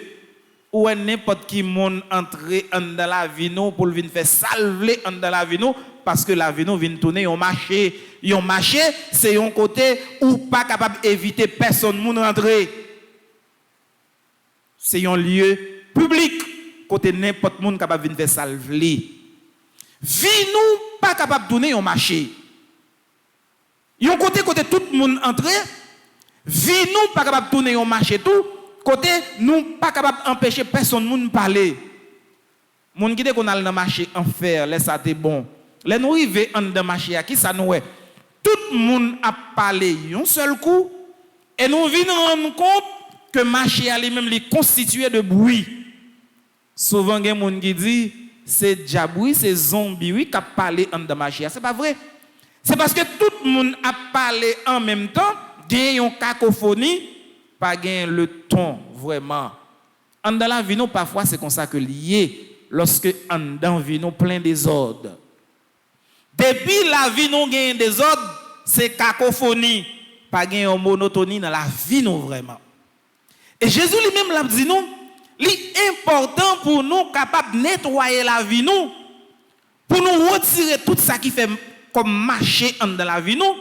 D: Ou n'importe qui monde entrer dans la vie nous pour venir faire salver dans la vie nous parce que la vie nous vient tourner yon marché. Yon marché c'est un côté où pas capable éviter personne moun rentrer. C'est un lieu public côté n'importe monde capable venir faire salver. Vie nous pas capable donner un marché. Yon côté tout le monde entrer, vie nous pas capable donner un marché tout, côté nous pas capable empêcher personne moun parler. Moun qui qu'on a dans marché en faire, laisse ça t'es bon. Les nous arriver en dans marché à qui ça nous est. Tout le monde a parlé un seul coup et nous venons rendre compte que marché a lui-même est constitué de bruit. Souvent il y a des gens qui disent c'est diabou, c'est zombie qui a parlé en dans marché. C'est pas vrai. C'est parce que tout le monde a parlé en même temps, il y a une cacophonie, pas le ton vraiment. En dans la vie nous parfois c'est comme ça que lié lorsque en dans vie nous plein désordre. Depuis la vie nous gagne des ordres, c'est cacophonie, pas gagne une monotonie dans la vie nous vraiment. Et Jésus lui-même l'a dit nous, l'important pour nous capable de nettoyer la vie nous, pour nous retirer tout ça qui fait comme marché dans la vie nous,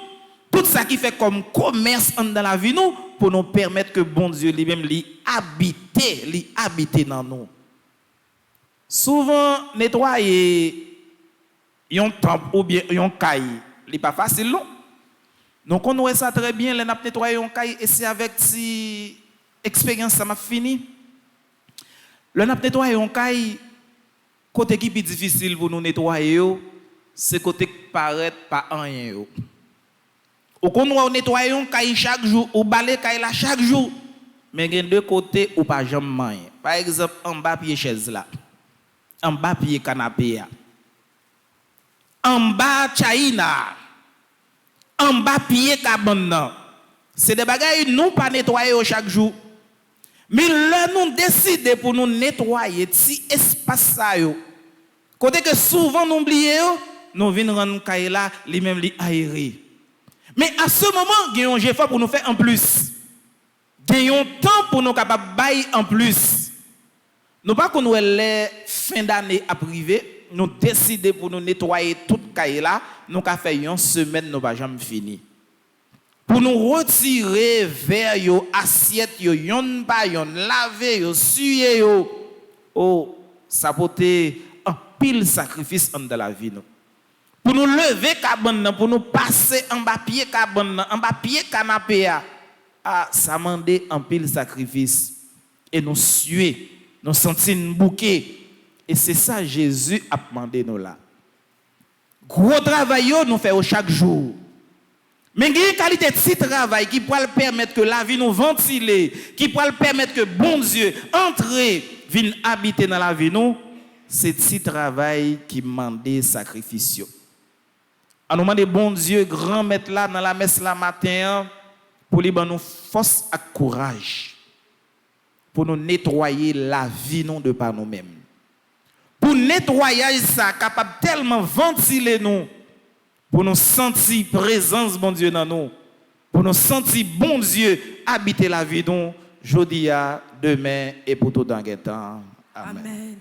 D: tout ça qui fait comme commerce dans la vie nous, pour nous permettre que bon Dieu lui-même habiter dans nous. Souvent nettoyer un temple ou bien un caille, n'est pas facile non. Donc on voit ça très bien, les n'a nettoyer un caille et c'est avec si expérience ça m'a fini. Le n'a nettoyer un caille côté qui est difficile pour nous nettoyer c'est côté qui paraît pas rien yo. Ou qu'on doit nettoyer un caille chaque jour ou balayer caille là chaque jour. Mais il y a deux côtés ou pas jamais. Par exemple en bas pied chaise là. En bas pied canapé là. En bas chaïna, en bas pied cabane. C'est des bagages nous pas nettoyer chaque jour. Mais là nous décider pour nous nettoyer si espace ça yo. Côté que souvent nous oublions, nous venons rendre caille là, lui même li aéré. Mais à ce moment, il y a un effort pour nous faire en plus. Il y a un temps pour nous capables de bailler en plus. Nous pas qu'on les fin d'année à privé, nous décider pour nous nettoyer toute caille là, nous avons fait une semaine, nous pas jamais fini. Pour nous retirer vers yo assiette yo yon pa yon laver yo suyer yo. Oh, ça porter un pile sacrifice dans la vie nous. Pour nous lever cabane, pour nous passer en bas pied cabane, en bas pied canapé ça mandé un pile sacrifice et nous suer, nous sentir un bouquet et c'est ça Jésus a demandé nous là. Gros travail nous fait chaque jour. Mais il y a une qualité de petit travail qui peut permettre que la vie nous ventile, qui peut permettre que bon Dieu entre, vienne habiter dans la vie nous, c'est petit travail qui demande sacrifice. On nous demande bon Dieu grand maître là dans la messe la matin pour lui nous force et courage pour nous nettoyer la vie nous de par nous-mêmes. Pour nettoyer ça capable tellement ventiler nous pour nous sentir présence bon Dieu dans nous, pour nous sentir bon Dieu habiter la vie nous, aujourd'hui, demain et pour tout dans le temps. Amen.
C: Amen.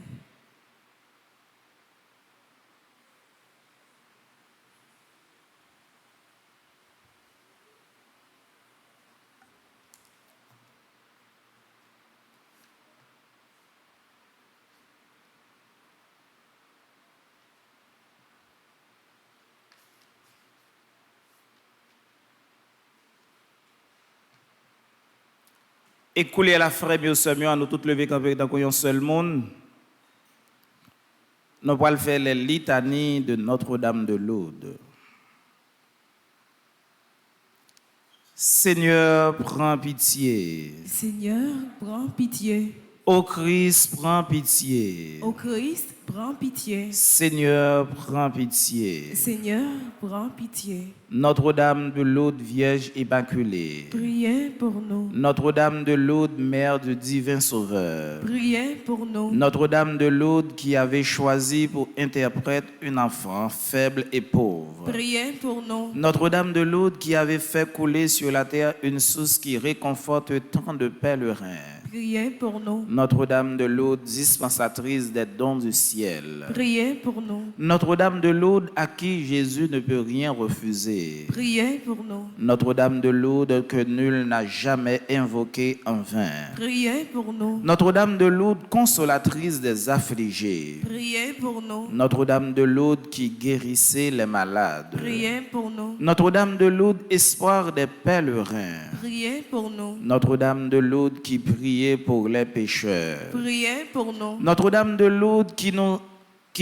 D: Écoulez la frère et sœurs, nous tous lever dans un seul monde. Nous allons faire les litanies de Notre-Dame de Lourdes. Seigneur, prends pitié.
C: Seigneur, prends pitié.
D: Ô Christ, prends pitié.
C: Ô Christ, prends pitié.
D: Seigneur, prends pitié.
C: Seigneur, prends pitié.
D: Notre-Dame de Lourdes, Vierge Immaculée.
C: Priez pour nous.
D: Notre-Dame de Lourdes, Mère du Divin Sauveur.
C: Priez pour nous.
D: Notre-Dame de Lourdes qui avait choisi pour interprète un enfant faible et pauvre.
C: Priez pour nous.
D: Notre-Dame de Lourdes qui avait fait couler sur la terre une source qui réconforte tant de pèlerins.
C: Priez pour nous.
D: Notre-Dame de Lourdes, dispensatrice des dons du ciel.
C: Priez pour nous.
D: Notre-Dame de Lourdes à qui Jésus ne peut rien refuser.
C: Priez pour nous.
D: Notre-Dame de Lourdes que nul n'a jamais invoquée en vain.
C: Priez pour nous.
D: Notre-Dame de Lourdes, consolatrice des affligés.
C: Priez pour nous.
D: Notre-Dame de Lourdes qui guérissait les malades.
C: Priez pour nous.
D: Notre-Dame de Lourdes, espoir des pèlerins.
C: Priez pour nous.
D: Notre-Dame de Lourdes qui priait pour les pécheurs.
C: Priez pour nous.
D: Notre-Dame de Lourdes qui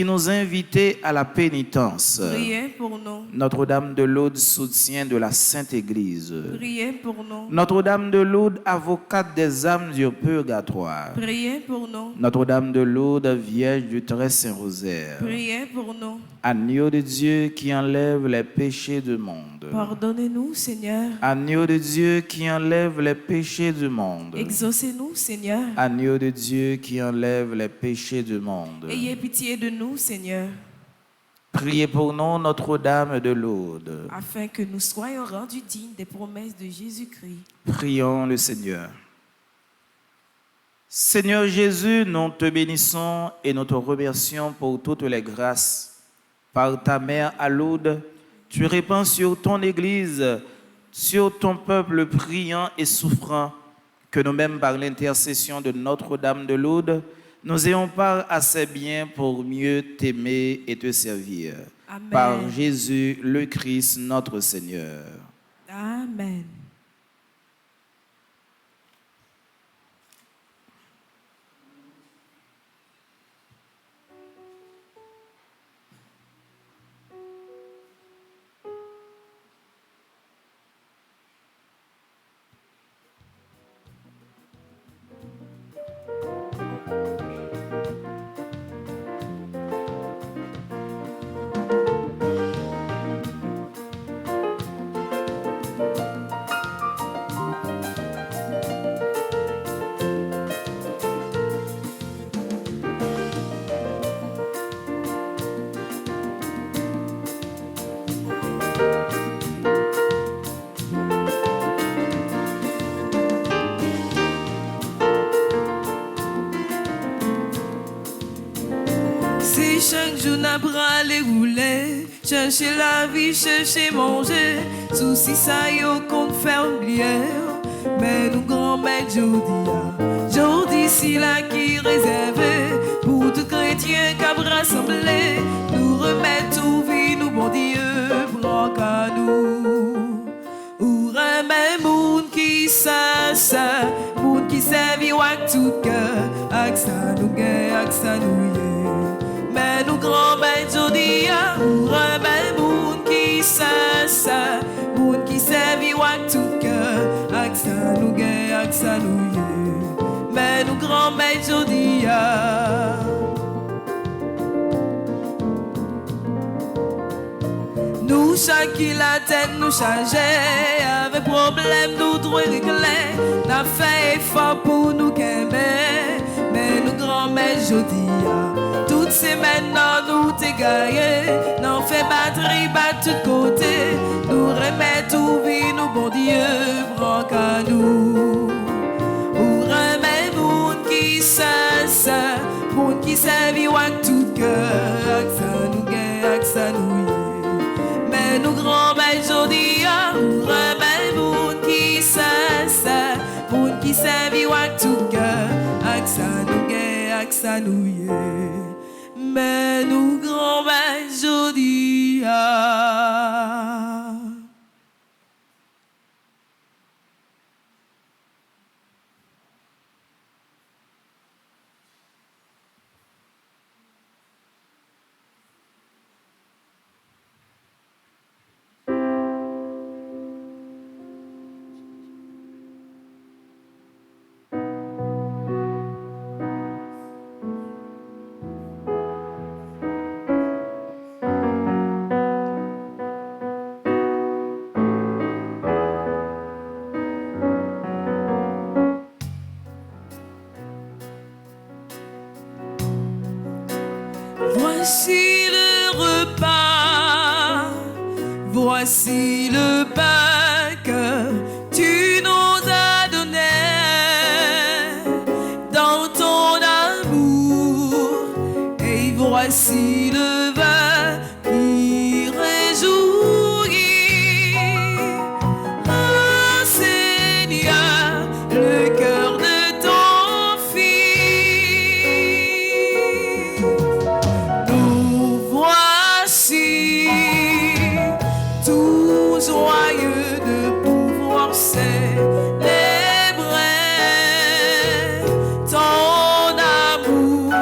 D: nous invitait à la pénitence.
C: Priez pour nous.
D: Notre-Dame de Lourdes, soutien de la Sainte Église.
C: Priez pour nous.
D: Notre-Dame de Lourdes, avocate des âmes du purgatoire.
C: Priez pour nous.
D: Notre-Dame de Lourdes, Vierge du Très Saint Rosaire.
C: Priez pour nous.
D: Agneau de Dieu qui enlève les péchés du monde.
C: Pardonnez-nous, Seigneur.
D: Agneau de Dieu qui enlève les péchés du monde.
C: Exaucez-nous, Seigneur.
D: Agneau de Dieu qui enlève les péchés du monde.
C: Ayez pitié de nous, Seigneur,
D: Priez pour nous, Notre-Dame de Lourdes.
C: afin que nous soyons rendus dignes des promesses de Jésus-Christ.
D: Prions le Seigneur. Seigneur Jésus, nous te bénissons et nous te remercions pour toutes les grâces. Par ta mère à Lourdes, tu répands sur ton Église, sur ton peuple priant et souffrant, que nous-mêmes, par l'intercession de Notre-Dame de Lourdes, nous ayons part à ces biens pour mieux t'aimer et te servir.
C: Amen.
D: Par Jésus le Christ, notre Seigneur.
C: Amen. jour n'a pas les rouler, chercher la vie, chercher manger, souci ça yo qu'on fait oublier. Mais nous grand-mère Jodi si la qui réservé pour tout chrétien qui a rassemblé, nous remettre tout vie, nous bon Dieu, prends qu'à nous. Ou remet moun qui ça, moun qui servi avec tout cœur, avec ça nous gagne, avec ça nous yé. Mais nous grand-mère Jodi, ou remet moun qui ça, moun qui servi avec tout cœur, avec ça nous gagne, avec ça nous yé. Mais nous grand-mère Jodi, nous chaque la tête nous chargeait, avec problème nous trouver réglé, n'a fait effort pour nous qu'aimer. Mais nous grand-mère Jodi, toutes ces maintenant nous t'égailler, n'en fait batterie bat tout côté, nous remet tout vie, nous bon Dieu, prends qu'à nous. Ou remet moun qui ça, moun qui servi avec tout cœur, avec ça nous gagne, avec ça nous yé. Mais nous grand-mère Jodi, ou remet moun qui ça, moun qui servi avec tout cœur, avec ça nous gagne, avec ça nous yé. Mais nous grand-mère Jodi, voici le repas, voici le pain que tu nous as donné dans ton amour, et voici le vin qui réjouit. Oh Seigneur, le cœur de ton Fils. Nous voici tout joyeux de pouvoir célébrer ton amour.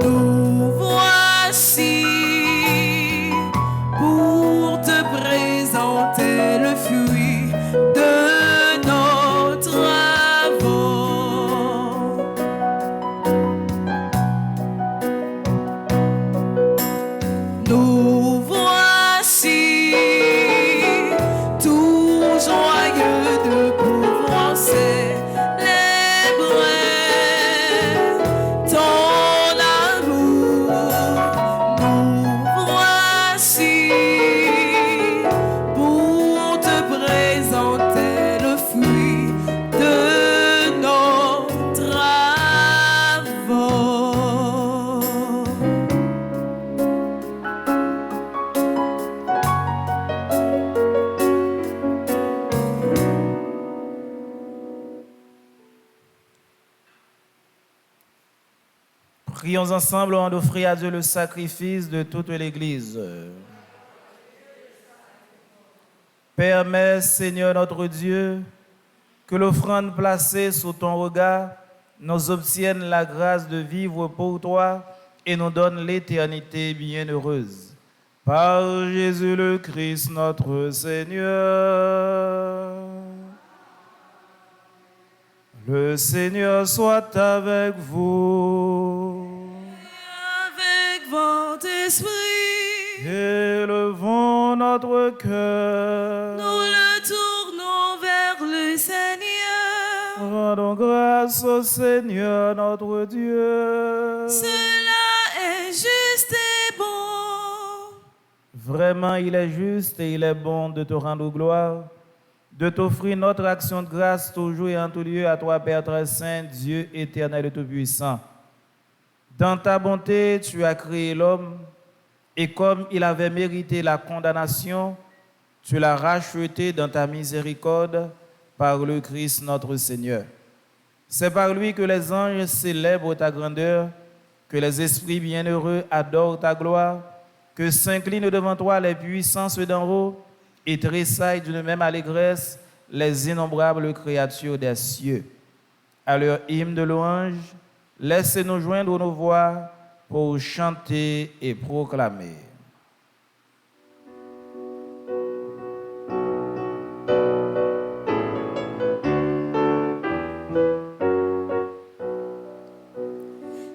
C: Nous voici pour te présenter le fruit de nos travaux. Nous voici tout joyeux de pouvoir célébrer ton amour. Nous voici pour te présenter le fruit de nos travaux.
D: Prions ensemble en offrir à Dieu le sacrifice de toute l'Église. Permets, Seigneur notre Dieu, que l'offrande placée sous ton regard nous obtienne la grâce de vivre pour toi et nous donne l'éternité bienheureuse. Par Jésus le Christ notre Seigneur. Le Seigneur soit avec vous.
C: Avec votre esprit,
D: Élevons notre cœur.
C: nous le tournons vers le Seigneur.
D: Rendons grâce au Seigneur notre Dieu.
C: Cela est juste et bon.
D: Vraiment, il est juste et il est bon de te rendre gloire, de t'offrir notre action de grâce toujours et en tout lieu à toi, Père très saint, Dieu éternel et tout-puissant. Dans ta bonté, tu as créé l'homme, et comme il avait mérité la condamnation, tu l'as racheté dans ta miséricorde par le Christ notre Seigneur. C'est par lui que les anges célèbrent ta grandeur, que les esprits bienheureux adorent ta gloire, que s'inclinent devant toi les puissances d'en haut et tressaillent d'une même allégresse les innombrables créatures des cieux. À leur hymne de louange, laissez-nous joindre nos voix pour chanter et proclamer.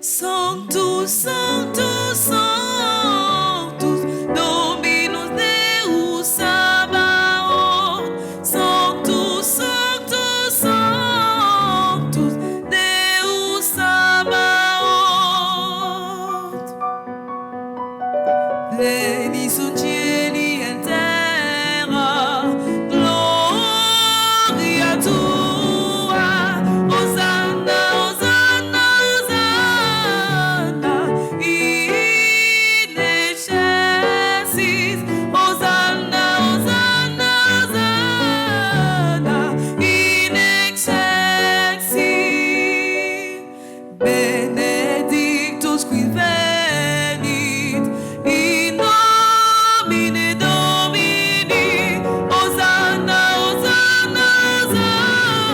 C: Sanctus, Sanctus, Sanctus, Dominus Deus Sabaoth. Sanctus, Sanctus, Sanctus, Deus Sabaoth. Pleni sunt cieli et terra, gloria tua. Hosanna, Hosanna, Hosanna, in excelsis. Hosanna, Hosanna, Hosanna, in excelsis. Benedictus qui venit in nomine Domini. Hosanna, Hosanna,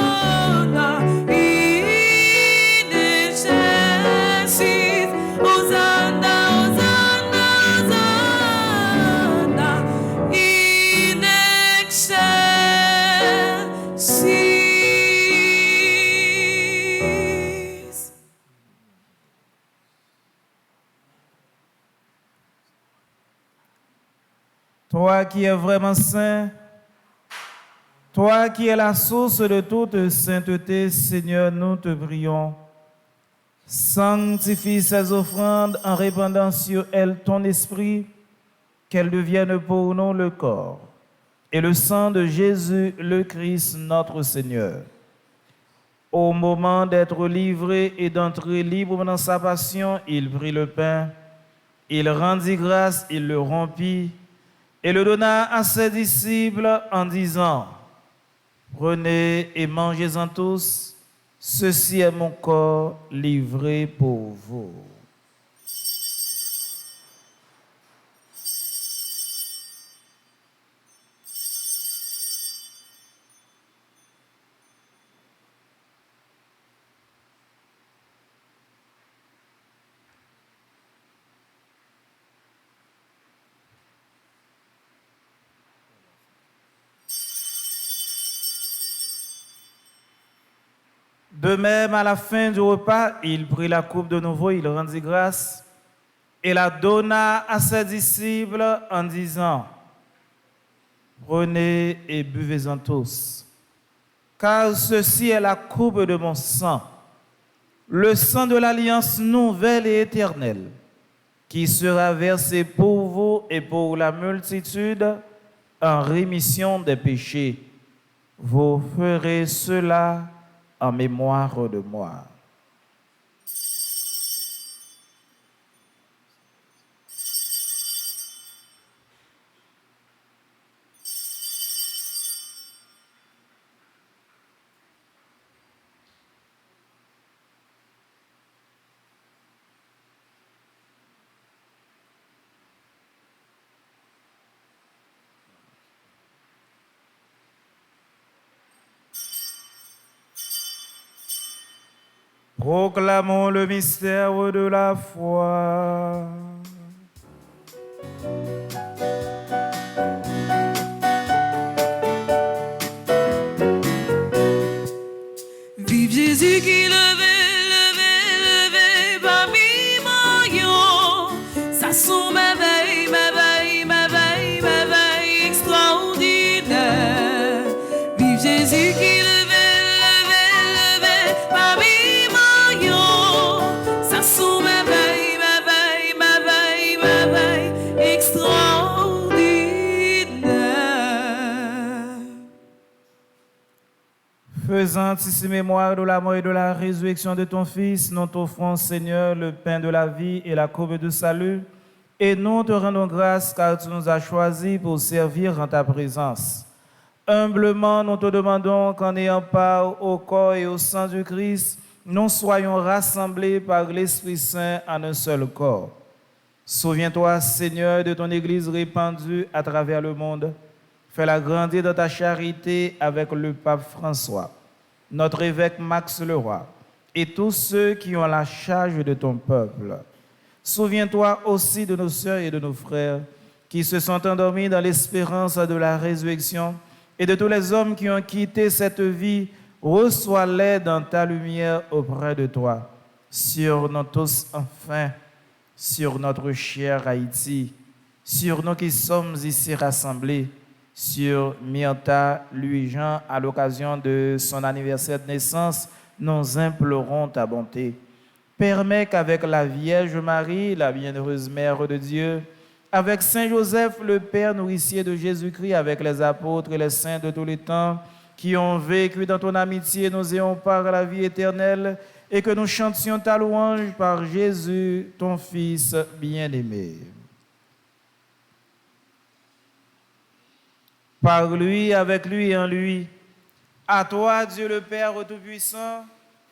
C: Hosanna, in excelsis. Hosanna, Hosanna, Hosanna, in excelsis.
D: Toi qui es vraiment saint, toi qui es la source de toute sainteté, Seigneur, nous te prions. Sanctifie ces offrandes en répandant sur elles ton esprit, qu'elles deviennent pour nous le corps et le sang de Jésus, le Christ, notre Seigneur. Au moment d'être livré et d'entrer libre dans sa passion, il prit le pain, il rendit grâce, il le rompit et le donna à ses disciples en disant: Prenez et mangez-en tous, ceci est mon corps livré pour vous. De même, à la fin du repas, il prit la coupe de nouveau, il rendit grâce et la donna à ses disciples en disant: Prenez et buvez-en tous, car ceci est la coupe de mon sang, le sang de l'alliance nouvelle et éternelle, qui sera versé pour vous et pour la multitude en rémission des péchés. Vous ferez cela en mémoire de moi. Proclamons le mystère de la foi.
C: Vive Jésus qui levé parmi Marion. Ça sont merveille extraordinaire. Vive Jésus qui levé parmi Marion. Ça sont merveille extraordinaire.
D: Faisant ici mémoire de la mort et de la résurrection de ton Fils, nous t'offrons, Seigneur, le pain de la vie et la coupe de salut, et nous te rendons grâce car tu nous as choisis pour servir en ta présence. Humblement, nous te demandons qu'en ayant part au corps et au sang du Christ, nous soyons rassemblés par l'Esprit Saint en un seul corps. Souviens-toi, Seigneur, de ton Église répandue à travers le monde. Fais-la grandir dans ta charité avec le pape François, notre évêque Max Leroy et tous ceux qui ont la charge de ton peuple. Souviens-toi aussi de nos sœurs et de nos frères qui se sont endormis dans l'espérance de la résurrection et de tous les hommes qui ont quitté cette vie. Reçois-les dans ta lumière auprès de toi. Sur nous tous enfin, sur notre cher Haïti, sur nous qui sommes ici rassemblés, sur Myrta, Louis-Jean, à l'occasion de son anniversaire de naissance, nous implorons ta bonté. Permets qu'avec la Vierge Marie, la bienheureuse Mère de Dieu, avec Saint Joseph, le Père nourricier de Jésus-Christ, avec les apôtres et les saints de tous les temps, qui ont vécu dans ton amitié, nous ayons part à la vie éternelle, et que nous chantions ta louange par Jésus, ton Fils bien-aimé. Par lui, avec lui et en lui, à toi, Dieu le Père Tout-Puissant,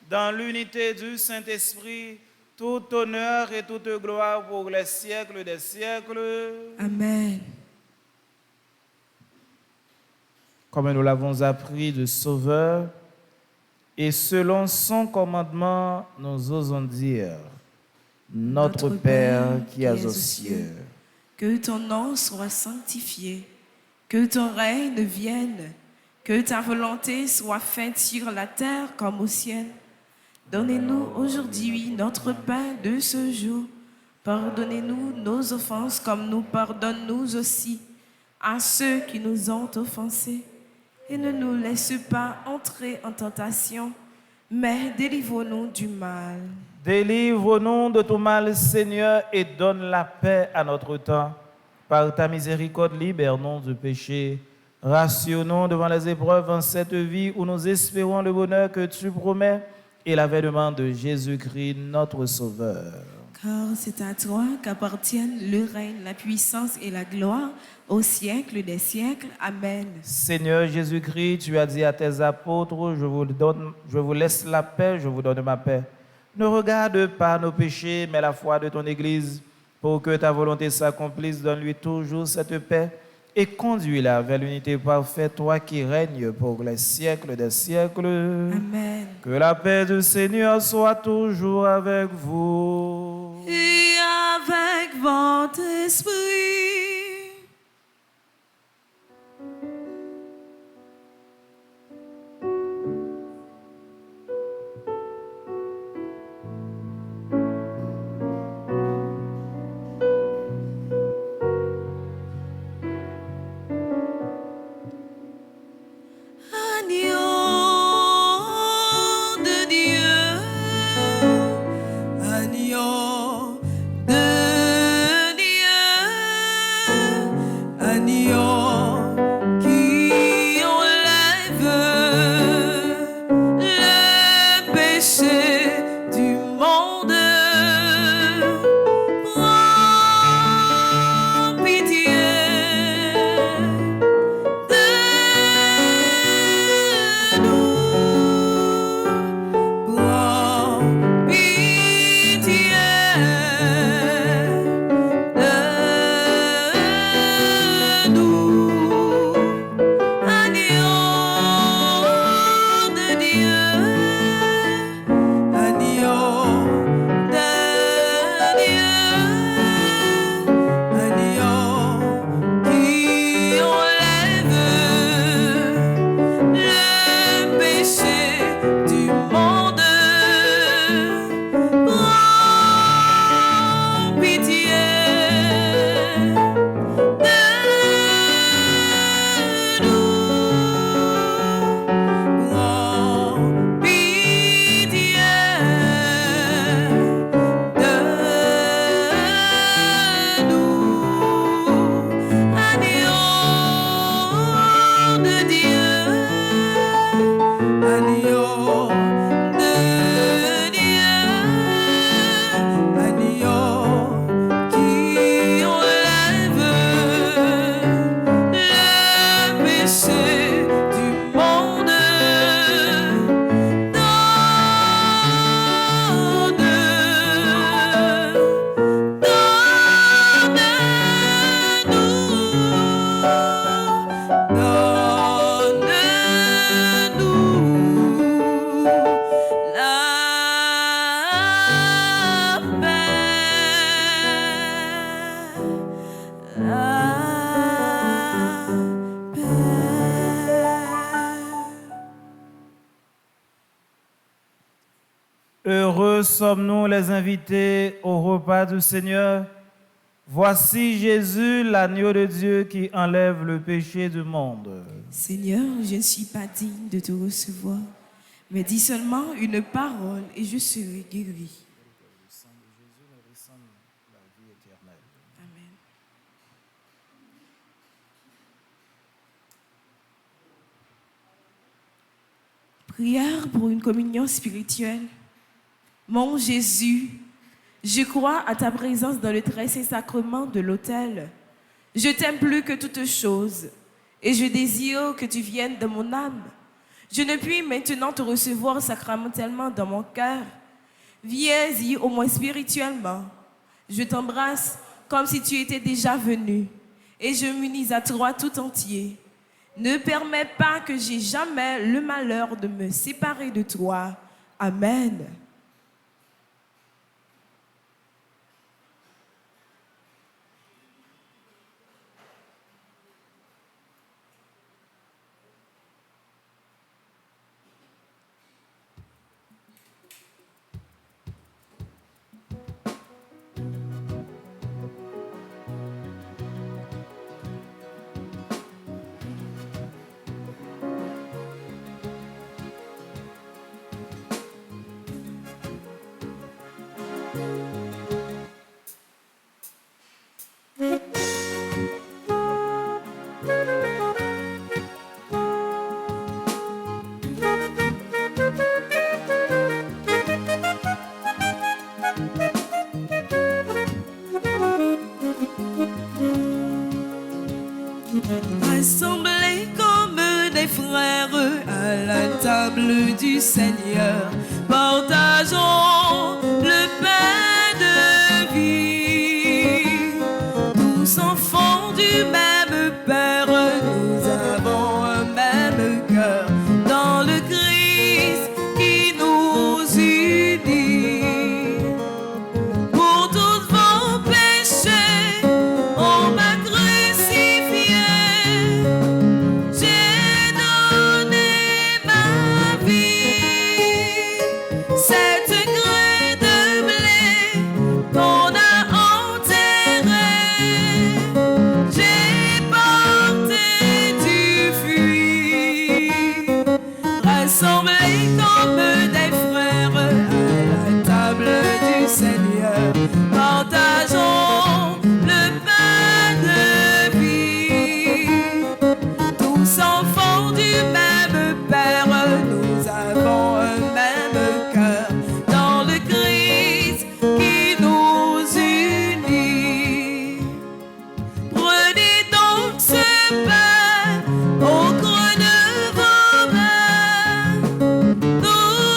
D: dans l'unité du Saint-Esprit, tout honneur et toute gloire pour les siècles des siècles.
C: Amen.
D: Comme nous l'avons appris du Sauveur, et selon son commandement, nous osons dire, Notre Père qui es aux cieux,
C: que ton nom soit sanctifié, que ton règne vienne, que ta volonté soit faite sur la terre comme au ciel. Donnez-nous aujourd'hui notre pain de ce jour. Pardonnez-nous nos offenses comme nous pardonnons aussi à ceux qui nous ont offensés. Et ne nous laisse pas entrer en tentation, mais délivre-nous du mal.
D: Délivre-nous de tout mal, Seigneur, et donne la paix à notre temps. Par ta miséricorde, libère-nous du péché. Rassure-nous devant les épreuves en cette vie où nous espérons le bonheur que tu promets et l'avènement de Jésus-Christ, notre Sauveur.
C: Car c'est à toi qu'appartiennent le règne, la puissance et la gloire au siècle des siècles. Amen.
D: Seigneur Jésus-Christ, tu as dit à tes apôtres, je vous laisse la paix, je vous donne ma paix. Ne regarde pas nos péchés, mais la foi de ton Église. Pour que ta volonté s'accomplisse, donne-lui toujours cette paix et conduis-la vers l'unité parfaite, toi qui règnes pour les siècles des siècles.
C: Amen.
D: Que la paix du Seigneur soit toujours avec vous.
C: Et avec votre esprit. Agneau de Dieu.
D: Heureux sommes-nous les invités au repas du Seigneur. Voici Jésus, l'agneau de Dieu qui enlève le péché du monde.
C: Seigneur, je ne suis pas digne de te recevoir, mais dis seulement une parole et je serai guéri. Amen. Prière pour une communion spirituelle. Mon Jésus, je crois à ta présence dans le très saint sacrement de l'autel. Je t'aime plus que toute chose et je désire que tu viennes dans mon âme. Je ne puis maintenant te recevoir sacramentellement dans mon cœur. Viens-y au moins spirituellement. Je t'embrasse comme si tu étais déjà venu et je m'unis à toi tout entier. Ne permets pas que j'aie jamais le malheur de me séparer de toi. Amen. Rassemblés comme des frères à la table du Seigneur, partageons le pain de vie. Tous enfants du même Père, nous avons un même cœur dans le Christ qui nous unit. Pour tous vos péchés, on m'a crucifié. J'ai donné ma vie. Cette graine de blé qu'on a enterrée, j'ai porté du fruit. Rassemblés comme des frères à la table du Seigneur, partageons le pain de vie. Tous enfants du même Père, nous avons un même cœur dans le Christ qui nous unit. Prenez donc ce pain au creux de vos mains. Nous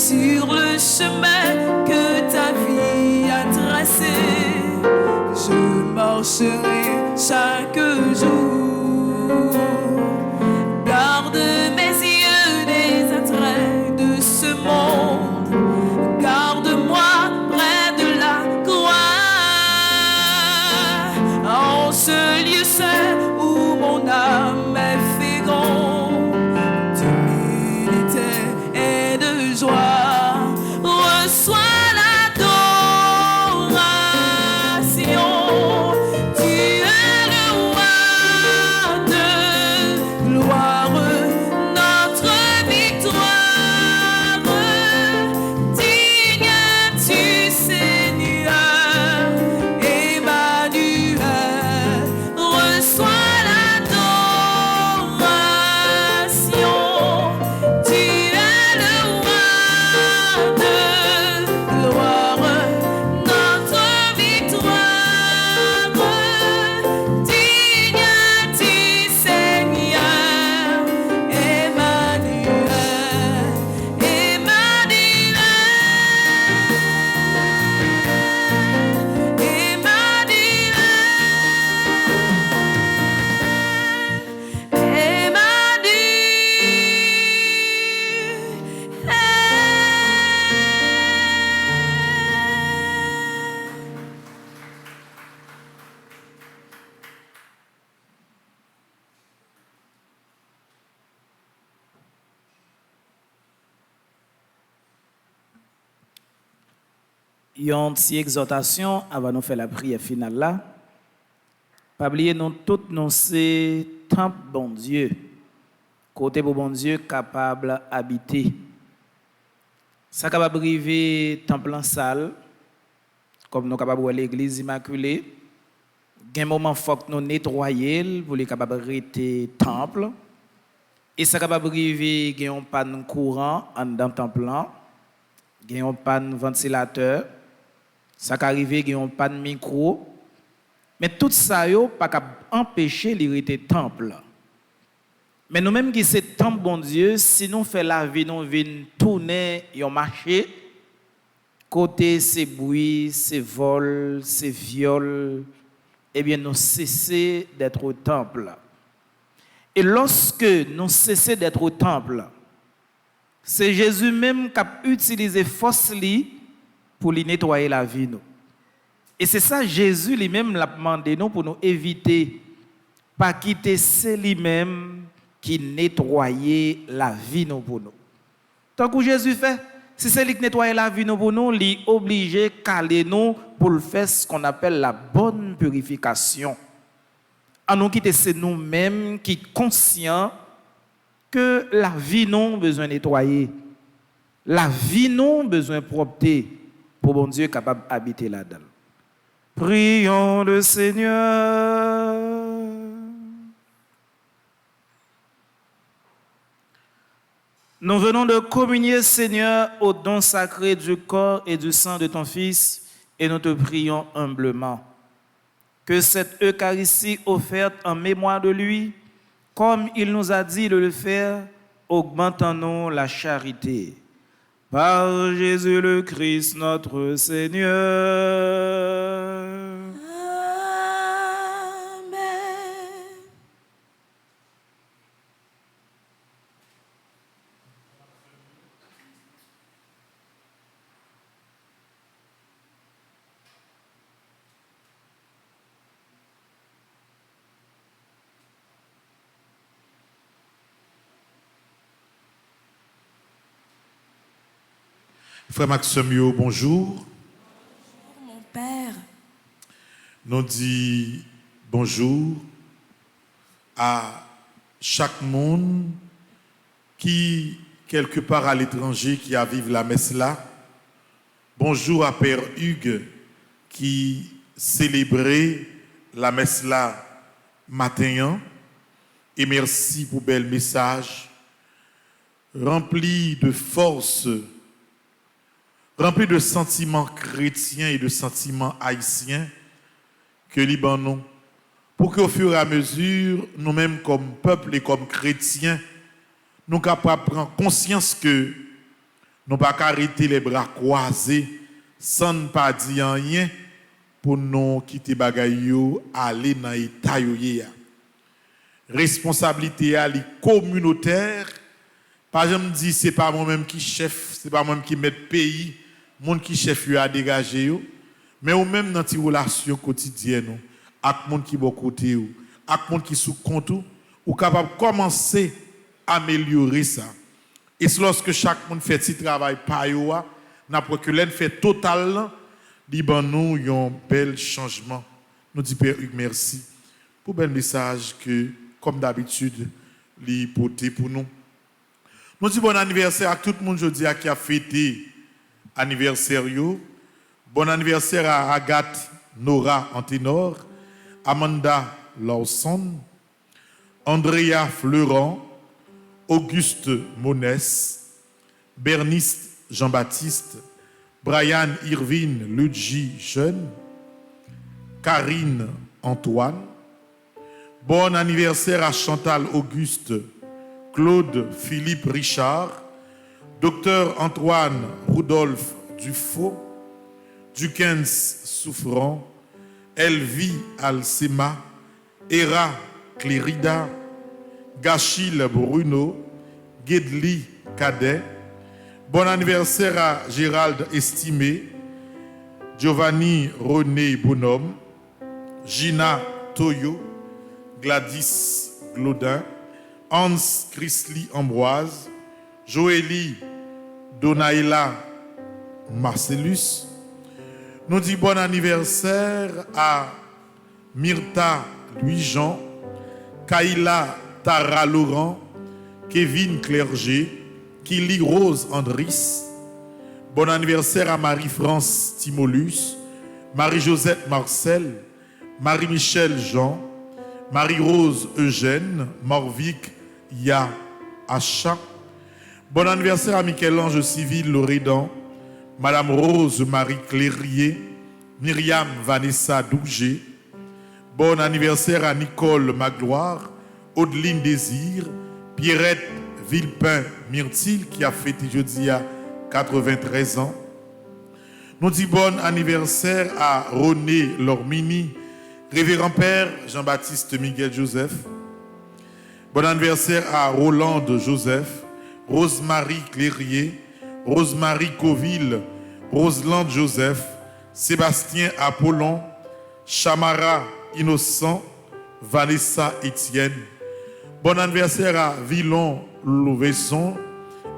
C: sur le chemin que ta vie a tracé. Je marcherai chaque jour. Garde mes yeux des attraits de ce monde. Garde-moi près de la croix. En ce lieu saint où mon âme est féconde d'humilité et de joie, reçois l'adoration. Tu es le roi de gloire, notre victoire. Digne es-tu, Seigneur, Emmanuel. Reçois l'adoration. Tu es le roi de gloire, notre victoire. Digne es-tu, Seigneur, Emmanuel, Emmanuel,
D: Il y a une petite exhortation avant de faire la prière finale là. Pas oublier nous toutes nous c'est temple bon Dieu. Côté pour bon Dieu capable habiter. Ça capable arriver temple en salle comme nous capable voir l'église immaculée. Un moment faut que nous nettoyer pour les capable rester temple. Et ça capable arriver un panne courant en dans temple là. Un panne ventilateur. Ça peut arriver qu'il y ait un pas de micro. Mais tout ça, yo pas empêcher l'irrité temple. Mais nous-mêmes qui sommes temple, bon Dieu, si nous faisons la vie, nous venons tourner et marcher, côté ces bruits, ces vols, ces viols, eh bien nous cessons d'être au temple. Et lorsque nous cessons d'être au temple, c'est Jésus même qui a utilisé force pour lui nettoyer la vie. Et c'est ça, Jésus lui-même l'a demandé nous pour nous éviter, pas quitter c'est lui-même qui nettoyait la vie pour nous. Tant que Jésus fait, si c'est lui qui nettoie la vie pour nous, il est obligé de caler nous pour le faire ce qu'on appelle la bonne purification. À nous quitter, c'est nous-mêmes qui sommes conscients que la vie nous besoin de nettoyer. La vie nous besoin de propreté pour bon Dieu capable d'habiter là-dedans. Prions le Seigneur. Nous venons de communier, Seigneur, au don sacré du corps et du sang de ton Fils et nous te prions humblement que cette Eucharistie offerte en mémoire de lui, comme il nous a dit de le faire, augmente en nous la charité. Par Jésus le Christ, notre Seigneur.
C: Amen.
E: Frère Maxime, bonjour.
C: Mon Père,
E: Nous disons bonjour à chaque monde qui, quelque part à l'étranger, qui a vécu la messe là. Bonjour à Père Hugues qui célébrait la messe là matin. Et merci pour bel message rempli de force, rempli de sentiments chrétiens et de sentiments haïtiens que Libanon, pour qu'au fur et à mesure, nous-mêmes comme peuple et comme chrétiens, nous capables de prendre conscience que Nous pas arrêter les bras croisés sans ne pas dire rien pour nous quitter bagaille aller dans l'état yo. Responsabilité à communautaire. Pas je me dis c'est pas moi-même qui chef, c'est pas moi-même qui met pays, monde qui chef a dégagé yo, mais ou même dans tes relations quotidiennes avec monde qui bon côté ou avec monde qui sous compte ou capable commencer à améliorer ça. Et c'est lorsque chaque monde fait petit travail par yo, n'a pas que l'en fait total, dit ben nous un bel changement. Nous dit Père Hugues merci pour bel message que comme d'habitude li porté pour nous. Nous disons bon anniversaire à tout le monde aujourd'hui qui a fêté anniversaire. Bon anniversaire à Agathe Nora Anténor, Amanda Lawson, Andrea Fleurant, Auguste Monès, Bernice Jean-Baptiste, Brian Irvine Ludji Jeune, Karine Antoine. Bon anniversaire à Chantal Auguste, Claude Philippe Richard, Dr Antoine Rudolphe Dufaux, Dukens Souffrant, Elvie Alcema, Hera Clérida, Gachil Bruno, Guedli Cadet. Bon anniversaire à Gérald Estimé, Giovanni René Bonhomme, Gina Toyo, Gladys Glodin, Hans Chrisley Ambroise, Joélie Donaïla Marcellus. Nous disons bon anniversaire à Myrta Louis-Jean, Kaila Tara Laurent, Kevin Clerget, Kili Rose Andris. Bon anniversaire à Marie-France Timolus, Marie-Josette Marcel, Marie-Michel Jean, Marie-Rose Eugène, Morvic Ya Acha. Bon anniversaire à Michel-Ange Civil Loredan, Madame Rose Marie Clérier, Myriam Vanessa Dougé. Bon anniversaire à Nicole Magloire, Audeline Désir, Pierrette Villepin Myrtille qui a fêté jeudi à 93 ans. Nous disons bon anniversaire à René Lormini, Révérend Père Jean-Baptiste Miguel Joseph. Bon anniversaire à Rolande Joseph, Rosemary Clérier, Rosemary Coville, Roselande Joseph, Sébastien Apollon, Chamara Innocent, Vanessa Etienne. Bon anniversaire à Villon Louvesson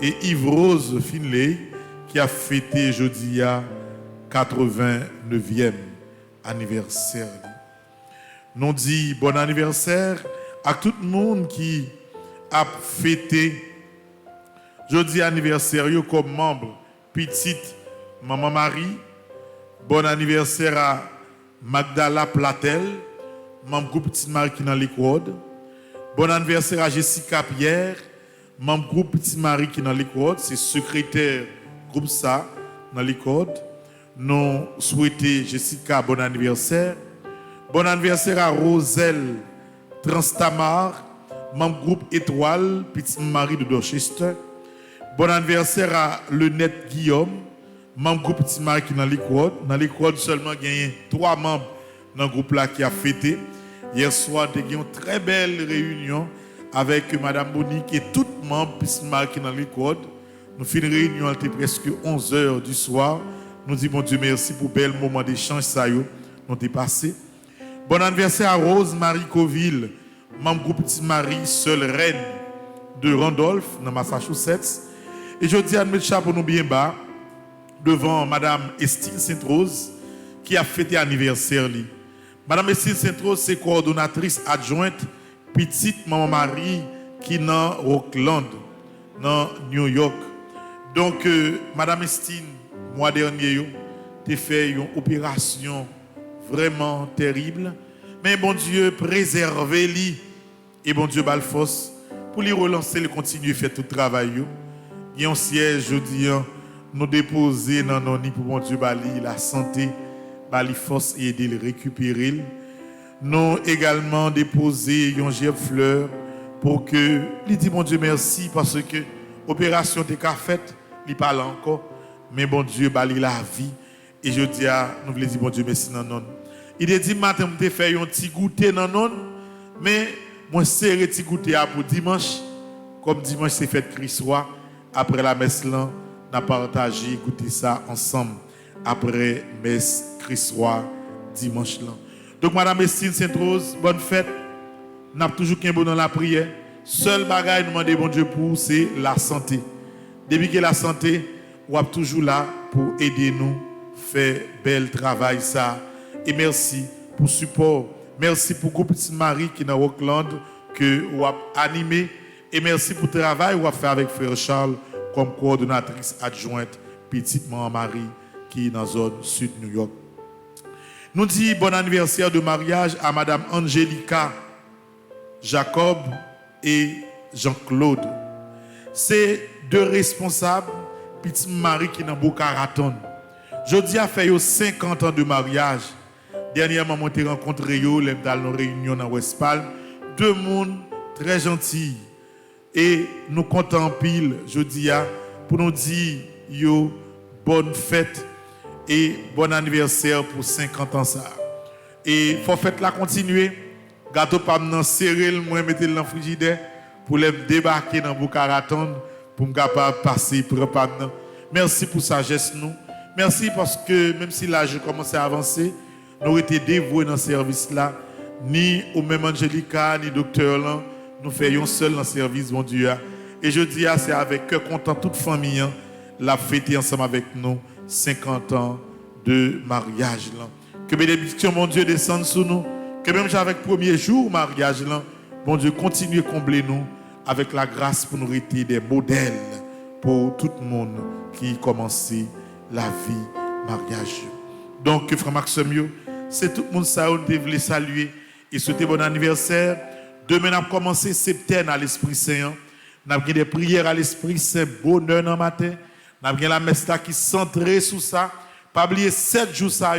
E: et Yves-Rose Finlay qui a fêté jeudi à 89e anniversaire. Nous dit bon anniversaire à tout le monde qui a fêté jeudi anniversaire comme membre petite Maman Marie. Bon anniversaire à Magdala Platel, membre groupe Petite Marie qui est dans l'école. Bon anniversaire à Jessica Pierre, membre groupe Petite Marie qui est dans l'école. C'est secrétaire groupe ça dans l'école. Nous souhaitons Jessica bon anniversaire. Bon anniversaire à Roselle Transtamar, membre groupe Étoile, Petite Marie de Dorchester. Bon anniversaire à Lenette Guillaume, membre groupe Petite Marie qui est dans l'école. Dans l'école seulement il y a 3 membres dans le groupe là qui a fêté. Hier soir, nous avons eu une très belle réunion avec Mme Monique et tout le monde Petite Marie qui est dans l'école. Nous finissons une réunion, elle était presque 11h du soir. Nous disons, bon Dieu, merci pour le bel moment d'échange ça nous avons passé. Bon anniversaire à Rose Marie Coville, membre groupe Petite Marie, seule reine de Randolph, dans Massachusetts. Et je dis à mettre chapeau nous bien bas devant Madame Estine Sainte-Rose qui a fêté anniversaire. Madame Estine Sainte-Rose, c'est coordonnatrice adjointe petite Maman Marie qui est dans Rockland, dans New York. Donc, Madame Estine, mois dernier, a fait une opération vraiment terrible. Mais bon Dieu, préservez-les et bon Dieu, Balfos, pour les relancer, les continuer à faire tout le travail. Il y a un siège, je dis, nous déposer dans nos nids pour bon Dieu, la santé, la force et aider le récupérer. Nous également déposer un gerbe fleur pour que, lui dit bon Dieu merci parce que l'opération était faite il parle encore, mais bon Dieu, bali la vie. Et je dis à, nous voulons dire bon Dieu, merci non non. Il a dit matin, je fait un petit goûter non non, mais moi serré petit goûter pour dimanche, comme dimanche c'est fête Christ roi. Après la messe là, on a partagé, goûter ça ensemble. Après messe Christ roi dimanche là. Donc Madame Estine Sainte-Rose, bonne fête. Nous avons toujours qu'un bon dans la prière. Seul bagage nous demander bon Dieu pour c'est la santé. Depuis que la santé, on est toujours là pour aider nous faire bel travail ça. Et merci pour le support. Merci pour le groupe Petite Marie qui est dans Auckland que vous avez animé. Et merci pour le travail que vous avez fait avec Frère Charles comme coordonnatrice adjointe Petite Marie qui est dans la zone sud New York. Nous disons bon anniversaire de mariage à Madame Angelica Jacob et Jean-Claude. C'est deux responsables, Petite Marie qui est dans Boca Raton. Jeudi a fait 50 ans de mariage. Dernièrement, on a rencontré dans nos réunions dans West Palm. Deux mondes très gentils. Et nous comptons pile, jeudi, pour nous dire yo, bonne fête et bon anniversaire pour 50 ans. Ça. Et il faut fête la continuer. Gâteau pas m'en serrer, moi mettre dans le frigidaire pour les débarquer dans Boca Raton pour me capable passer pour pas. Merci pour sa geste nous. Merci parce que même si l'âge commençait à avancer, nous avons été dévoués dans ce service-là. Ni au même Angelica, ni docteur là, nous faisons seul dans le service, mon Dieu. Et je dis, c'est avec cœur content, toute famille, la fêter ensemble avec nous 50 ans de mariage. Là. Que bénédiction, mon Dieu, descende sur nous. Que même avec le premier jour mariage, là, mon Dieu, continue à combler nous avec la grâce pour nous être des modèles pour tout le monde qui commence la vie mariage. Donc, frère Maxime, c'est tout le monde ça, on devait saluer et souhaiter bon anniversaire. Demain, on a commencé septembre à l'Esprit Saint. On a des prières à l'Esprit Saint, bonheur dans le matin. On a la messe qui est centrée sur ça. Pas oublier 7 jours ça.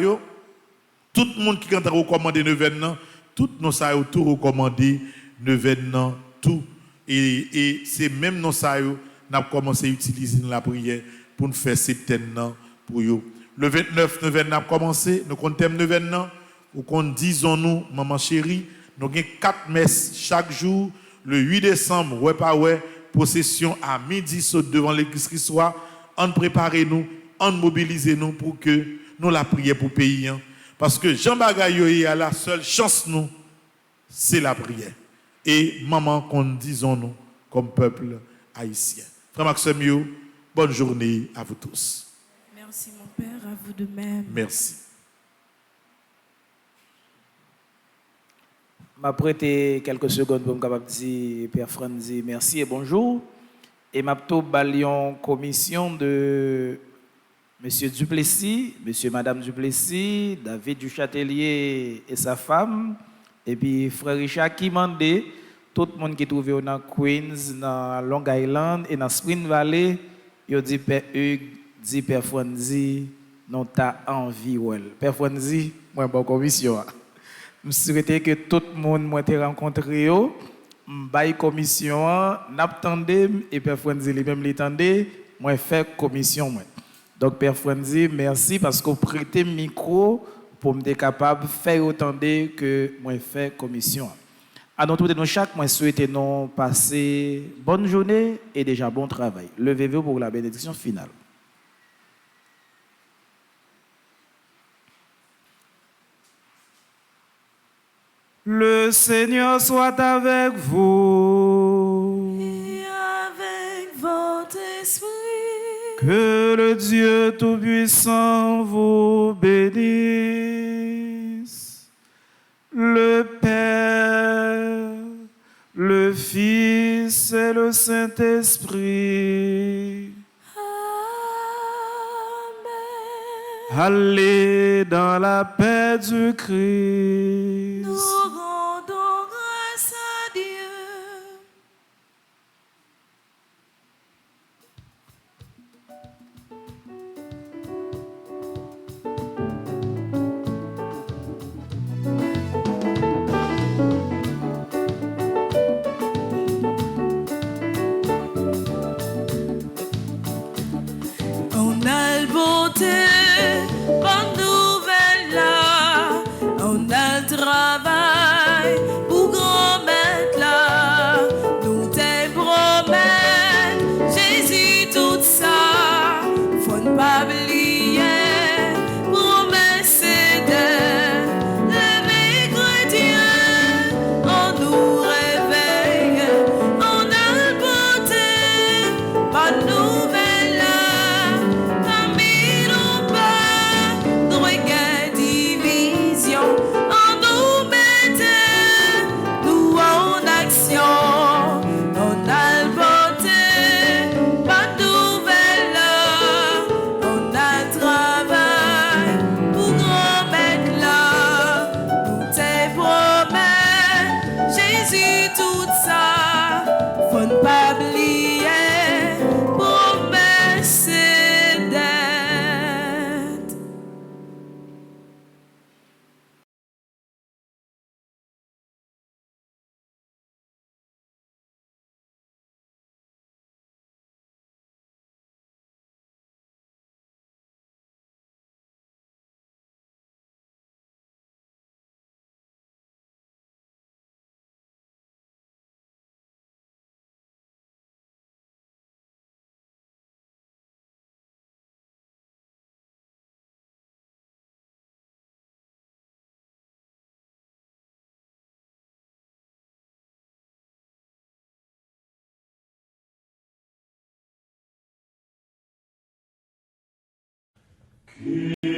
E: Tout le monde qui a recommandé 9 événements, tout nos ça tout recommandé 9 événements, tout. Et c'est même nos ça on a commencé à utiliser la prière pour nous faire septembre pour eux. Le 29 novembre, on a commencé, nous comptons 9 événements, ou qu'on disons-nous, maman chérie, nous avons 4 messes chaque jour. Le 8 décembre, ouais pas ouais, procession à midi saute devant l'église qui soit. On préparez-nous, on mobilisez-nous pour que nous la prière pour le pays. Parce que Jean Bagayoye a la seule chance, nous, c'est la prière. Et maman, qu'on disons-nous comme peuple haïtien. Frère Maxime, bonne journée à vous tous.
C: Merci mon Père, à vous de même.
E: Merci.
D: Je vais prêter quelques secondes pour me dire, Père Franzi, merci et bonjour. Et je vais une commission de M. Duplessis, M. et Mme Duplessis, David Duchâtelier et sa femme, et puis Frère Richard qui m'a demandé, tout le monde qui est trouvé dans Queens, dans Long Island et dans Spring Valley, il dit Père Hugues, dit Père Franzi, nous avons envie. Père Franzi, moi, je suis en commission. Je souhaite que tout le monde m'ait rencontré, je commission, n'attendez et Père Franzi lui-même l'attendait, moi fait commission. Donc Père Franzi, merci parce que vous prêtez le micro pour me être capable de faire autant que moi fait commission. À notre tour de chaque, moi souhaite nous passer bonne journée et déjà bon travail. Levez-vous pour la bénédiction finale. Le Seigneur soit avec vous.
C: Et avec votre esprit.
D: Que le Dieu Tout-Puissant vous bénisse. Le Père, le Fils et le Saint-Esprit.
C: Amen.
D: Allez dans la paix du Christ.
C: Nous rendons grâce à Dieu.
E: Kyrie